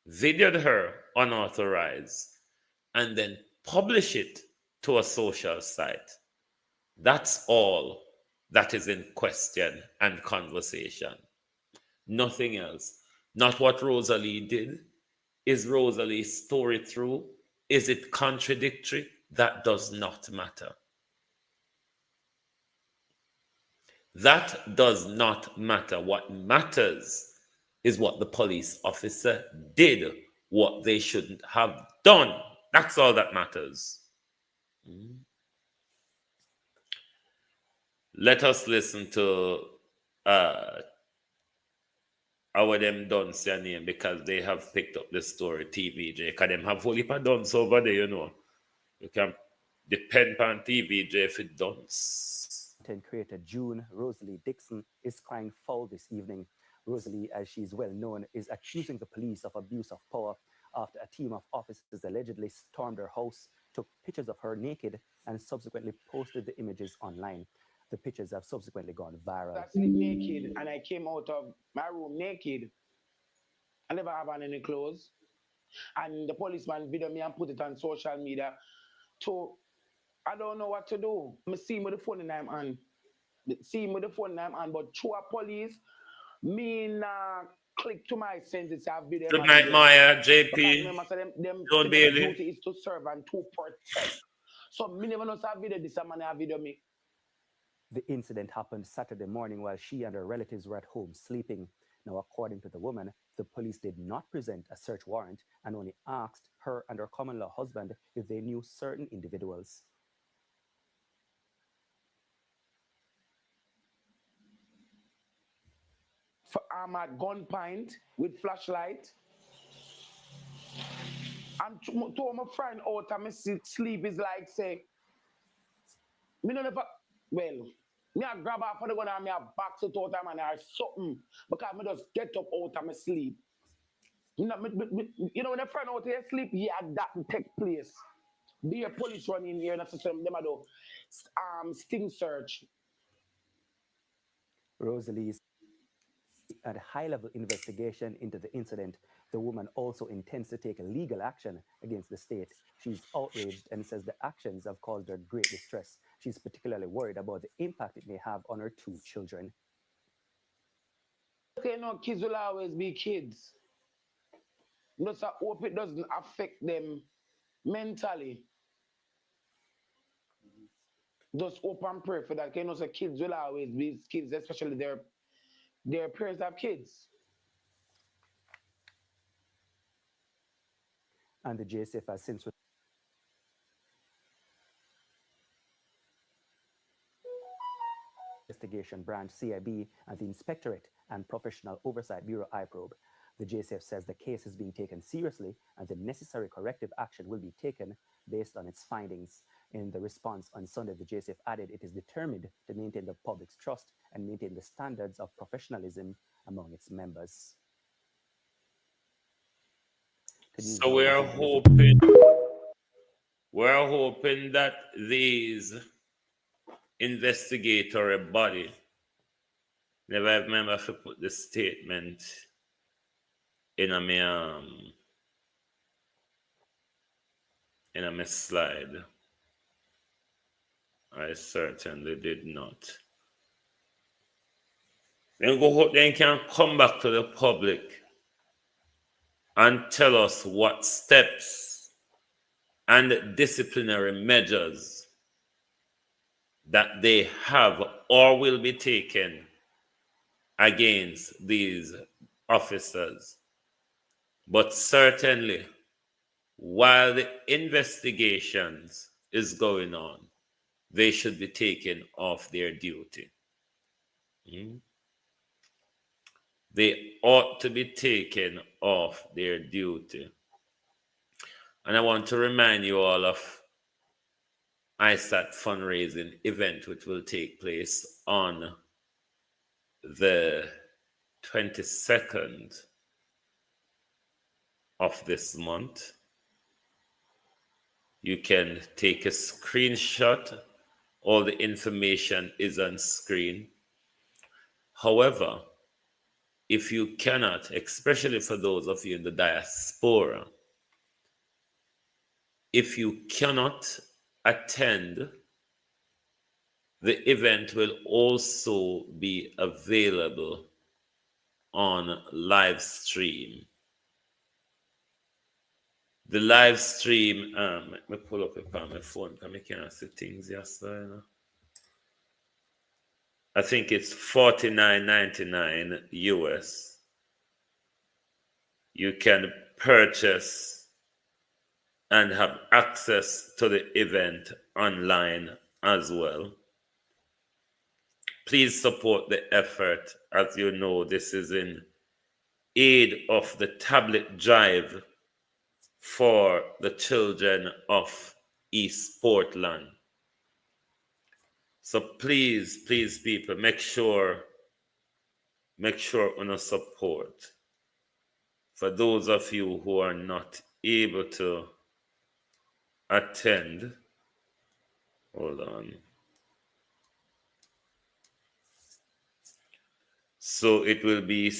videoed her unauthorized and then published it to a social site, that's all that is in question and conversation. Nothing else. Not what Rosalie did. Is Rosalie's story true? Is it contradictory? That does not matter. That does not matter. What matters is what the police officer did, what they shouldn't have done. That's all that matters. Let us listen to our them dons their name, because they have picked up the story, TVJ. Because them have whole heap of dons over there, you know. You can depend on TVJ for dons.
Content creator June Rosalie Dixon is crying foul this evening Rosalie, as she's well known, is accusing the police of abuse of power after a team of officers allegedly stormed her house, took pictures of her naked, and subsequently posted the images online. The pictures have subsequently gone viral.
I sleep naked and I came out of my room naked. I never have on any clothes. And the policeman videoed me and put it on social media. So I don't know what to do. I see him with the phone in my hand. See him with the phone in my hand, but through a police, me click to my senses.
Good night, Maya, JP.
Remember, so them
Don't Bailey.
duty is to serve and to protect. So me never know have video this man have video me.
The incident happened Saturday morning while she and her relatives were at home sleeping. Now, according to the woman, the police did not present a search warrant and only asked her and her common-law husband if they knew certain individuals.
I'm at gunpoint with flashlight. And to my friend out and me sleep is like say, me no never, well, me I grab off of the gun and me I box it out and I something because me just get up out and me sleep. You know, when a friend out here sleep, yeah, that take place. Be a police running here and that's them I do sting search.
Rosalie a high-level investigation into the incident. The woman also intends to take legal action against the state. She's outraged and says the actions have caused her great distress. She's particularly worried about the impact it may have on her 2 children.
You know, kids will always be kids. Just I hope it doesn't affect them mentally. Just hope and pray for that. You know, so kids will always be kids, especially their parents have kids.
And the JSF has since Investigation Branch CIB and the Inspectorate and Professional Oversight Bureau IPROBE. The JSF says the case is being taken seriously and the necessary corrective action will be taken based on its findings. In the response on Sunday, the JSF added it is determined to maintain the public's trust and maintain the standards of professionalism among its members.
So we're hoping that these investigatory body, never remember if I put the statement in a slide. I certainly did not. Then can come back to the public and tell us what steps and disciplinary measures that they have or will be taken against these officers. But certainly, while the investigations is going on, they should be taken off their duty. They ought to be taken off their duty. And I want to remind you all of ISAT fundraising event, which will take place on the 22nd of this month. You can take a screenshot. All the information is on screen. However, if you cannot, especially for those of you in the diaspora, if you cannot attend, the event will also be available on live stream. The live stream, let me pull up it on my phone because I can't see things yesterday. I think it's $49.99 US. You can purchase and have access to the event online as well. Please support the effort. As you know, this is in aid of the tablet drive for the children of East Portland. So please, people, make sure make sure on support. For those of you who are not able to attend, hold on. So it will be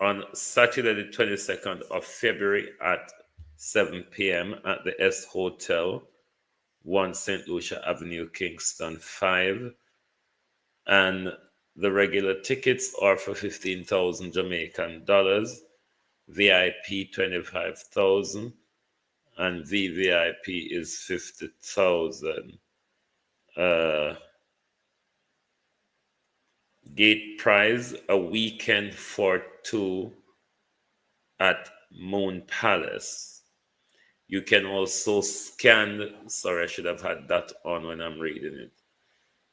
on Saturday, the 22nd of February at 7 p.m. at the S Hotel, 1 St. Lucia Avenue, Kingston 5. And the regular tickets are for 15,000 Jamaican dollars, VIP 25,000, and VVIP is 50,000. Gate price, a weekend for two at Moon Palace. You can also scan, sorry, I should have had that on when I'm reading it.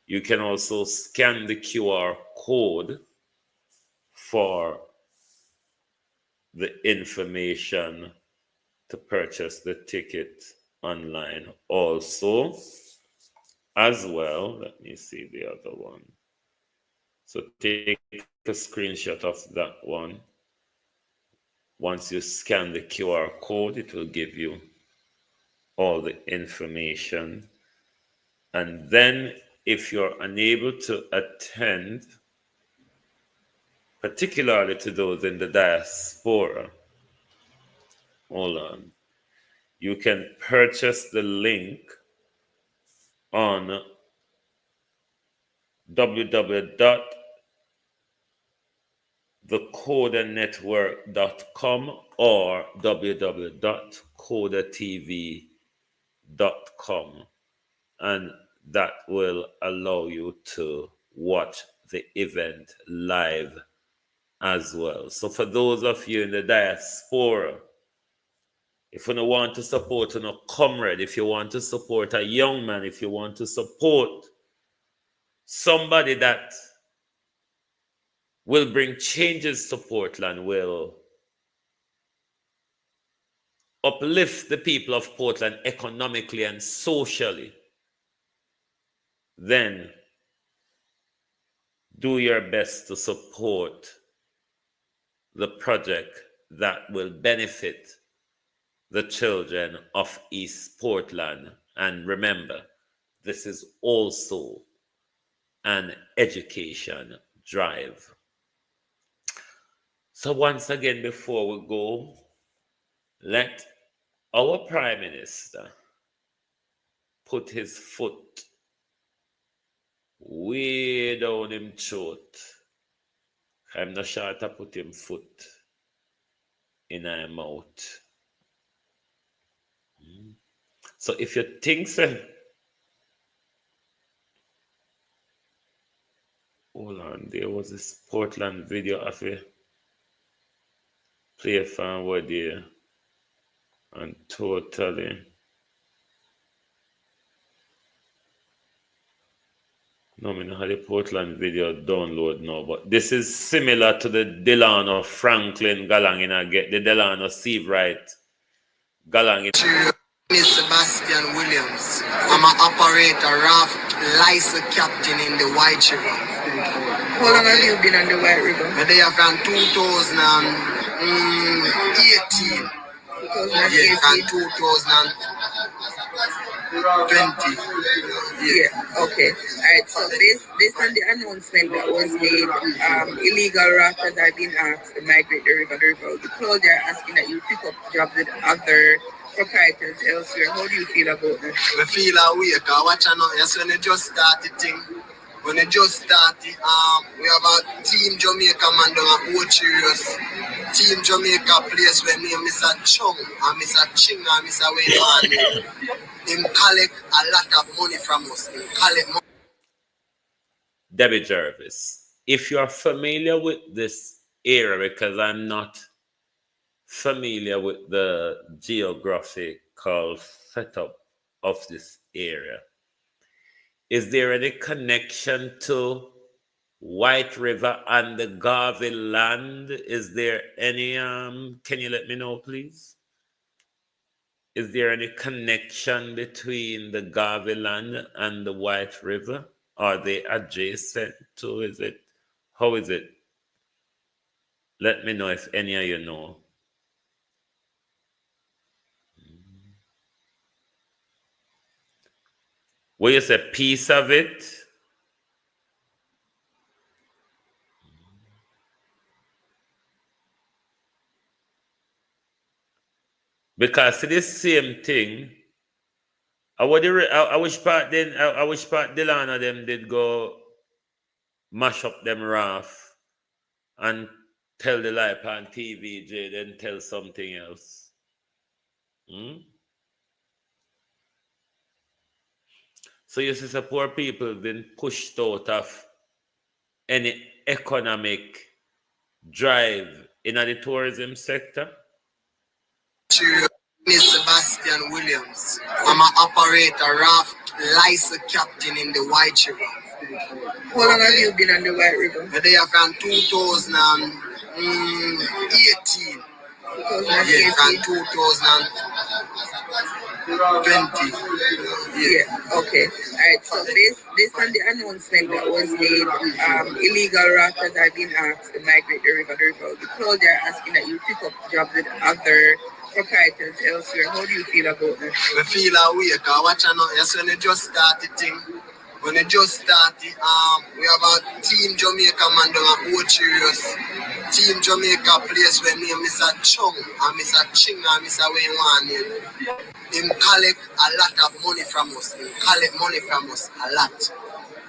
You can also scan the QR code for the information to purchase the ticket online. Also, as well, let me see the other one. So take a screenshot of that one. Once you scan the QR code, it will give you all the information. And then if you're unable to attend, particularly to those in the diaspora, hold on, you can purchase the link on www.thecodanetwork.com or www.codatv.com, and that will allow you to watch the event live as well. So for those of you in the diaspora, if you want to support a comrade, if you want to support a young man, if you want to support somebody that will bring changes to Portland, will uplift the people of Portland economically and socially, then do your best to support the project that will benefit the children of East Portland. And remember, this is also an education drive. So once again, before we go, let our Prime Minister put his foot way down him throat. I'm not sure to put him foot in our mouth. So if you think so, hold on, there was this Portland video of a play fan where there and totally no, I have the Portland video download now, but this is similar to the Delano Franklin Galang get the Delano Steve Wright Galang.
Miss Sebastian Williams. I'm an operator, raft license captain in the White River. How long have you been on the White River? I'm there from 2018. Yeah, from 2020. Yeah, okay. Alright, so based on the announcement that was made, illegal rafters are being asked to migrate the river. The clothes are asking that you pick up jobs with other proprietors elsewhere. How do you feel about that? I feel away, because watch out now, yes, when they just started thing. When they just started, we have a Team Jamaica man down at Old Cheerios. Team Jamaica place where me and Mr. Chung and Mr. Ching and Mr. Wayne him collect a lot of money from us. Him collect money.
Debbie Jervis, if you're familiar with this area, because I'm not familiar with the geographical setup of this area, is there any connection to White River and the Garvey land? Is there any, can you let me know, please? Is there any connection between the Garvey land and the White River? Are they adjacent to, how is it? Let me know if any of you know. What you say, piece of it? Because it's the same thing. I wish part Delano them did go mash up them RAF and tell the lie on TVJ, then tell something else. So you see, the poor people been pushed out of any economic drive in the tourism sector.
Miss Sebastian Williams. I'm an operator, RAF license captain in the White River.
How long have you been on the White River?
They are from 2018. Yeah, from 2020.
Yeah, okay. Alright, so based on the announcement that was made, illegal rafters are being asked to migrate the river. The closure are asking that you pick up jobs with other proprietors elsewhere. How do you feel about that?
I feel away, because watch out now, yes, when you just start the thing, we have a Team Jamaica man down at Ochios. Team Jamaica place where name Mr. Chung and Mr. Ching and Mr. Wayne Wan. Him collect a lot of money from us. A lot.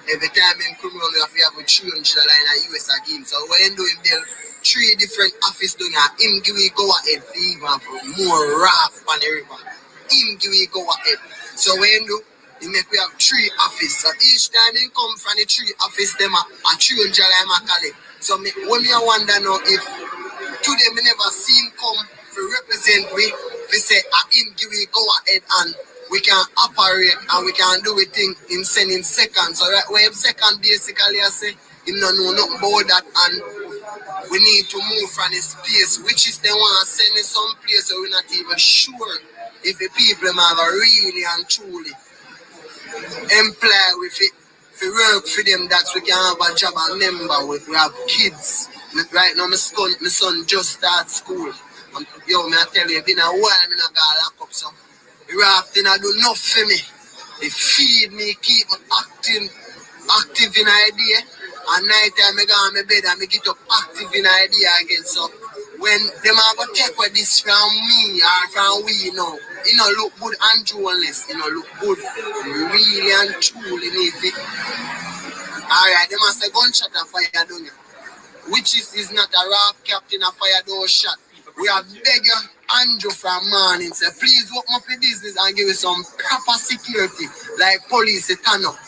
Every time him come around, we have to change the line of US again. So when you do him build 3 different offices down here, him give we go ahead for even more raft on the river. Him give we go ahead. So when you do, he make we have 3 offices. So each time they come from the 3 offices, them a change the line of collect. So when I wonder now if today me never seen come to represent we say him give we go ahead and we can operate and we can do a thing in sending seconds. So right where second basically I say him no know nothing about that, and we need to move from this place, which is they want to send us some place so we're not even sure if the people have really and truly employ with it to work for them, that we can have a job and member with. We have kids. Right now my son just start school. Yo, me I tell you, been a while me not got lock up, so the rafting I do enough for me. They feed me, keep me active in idea. And night time I go on my bed and I get up active in idea again. So when them are going to take what this from me or from we, you know, it don't look good and Holness, it don't look good. Really and truly need it. Alright, they must say gunshot and fire down here. Which is not a RAF captain a fire those shot. We have begged Andrew from morning, say please open up your business and give us some proper security, like police turn up.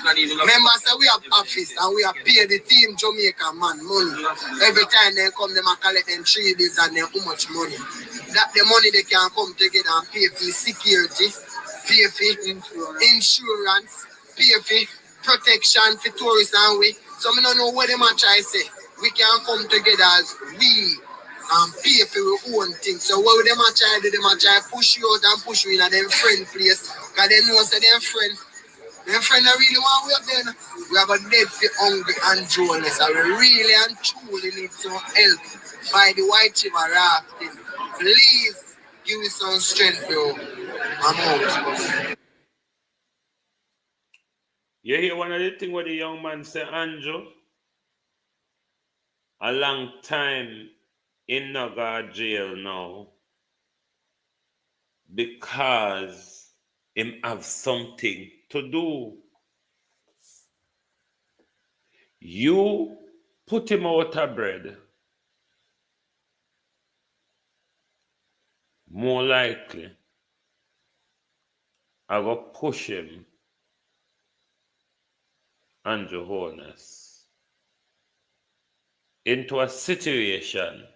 Remember, say we have office and we have paid the Team Jamaica man money. Every time they come, they collect them 3 days and then how much money. That the money they can come together and pay for security, pay for insurance, pay for protection for tourists and we. So I don't know what they might try to say. We can come together as we and pay for our own things. So what they might try to do, they might try to push you out and push you in a them friend place. Because they know say them friend I really want to work there. We have a dead for hungry and Holness, and we really and truly need some help by the White River rafting. Please give me some strength, bro. I'm out.
You hear one of the things what the young man say, Andrew? A long time in Naga jail now because him have something to do. You put him out of bread, more likely I will push him, Andrew Holness, into a situation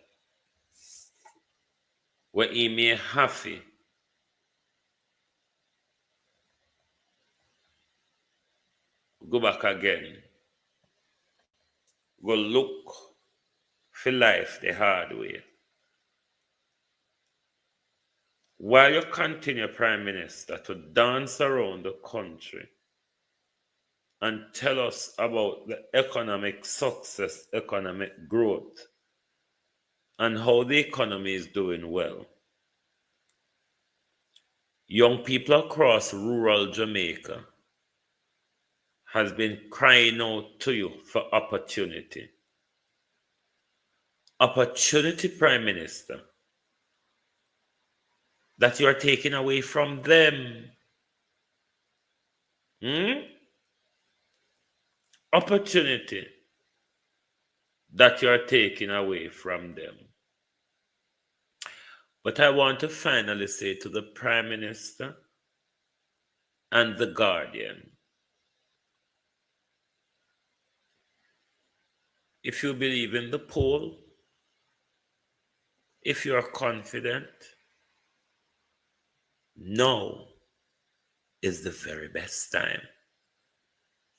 where he may have to go back again, go look for life the hard way. While you continue, Prime Minister, to dance around the country and tell us about the economic success, economic growth and how the economy is doing well. Young people across rural Jamaica has been crying out to you for opportunity. Opportunity, Prime Minister, that you are taking away from them. Opportunity that you are taking away from them. But I want to finally say to the Prime Minister and the Guardian, if you believe in the poll, if you are confident, now is the very best time.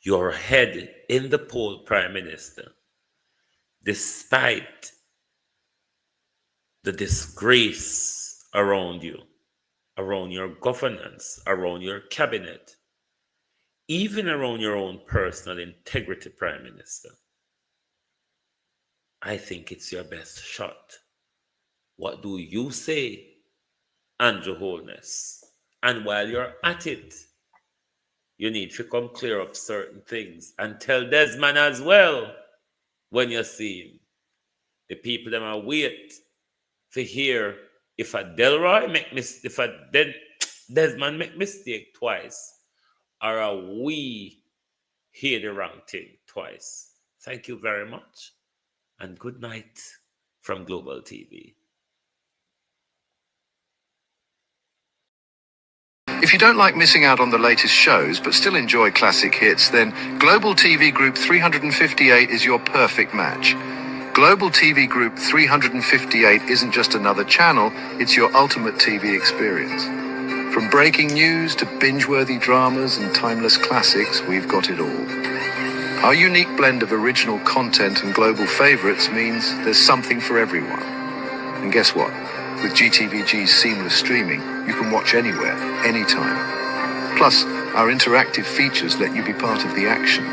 You're ahead in the poll, Prime Minister, despite the disgrace around you, around your governance, around your cabinet, even around your own personal integrity, Prime Minister. I think it's your best shot. What do you say, Andrew Holness? And while you're at it, you need to come clear up certain things and tell Desmond as well when you see him. The people them are wait to hear if a Delroy Desmond make mistake twice, or a we hear the wrong thing twice. Thank you very much, and good night from Global TV.
If you don't like missing out on the latest shows but still enjoy classic hits, then Global TV Group 358 is your perfect match. Global TV Group 358 isn't just another channel, it's your ultimate TV experience. From breaking news to binge-worthy dramas and timeless classics, we've got it all. Our unique blend of original content and global favorites means there's something for everyone. And guess what? With GTVG's seamless streaming, you can watch anywhere, anytime. Plus, our interactive features let you be part of the action.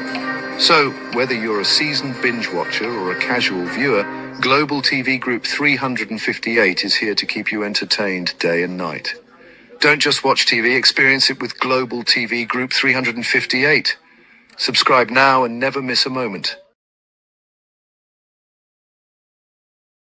So, whether you're a seasoned binge watcher or a casual viewer, Global TV Group 358 is here to keep you entertained day and night. Don't just watch TV, experience it with Global TV Group 358. Subscribe now and never miss a moment.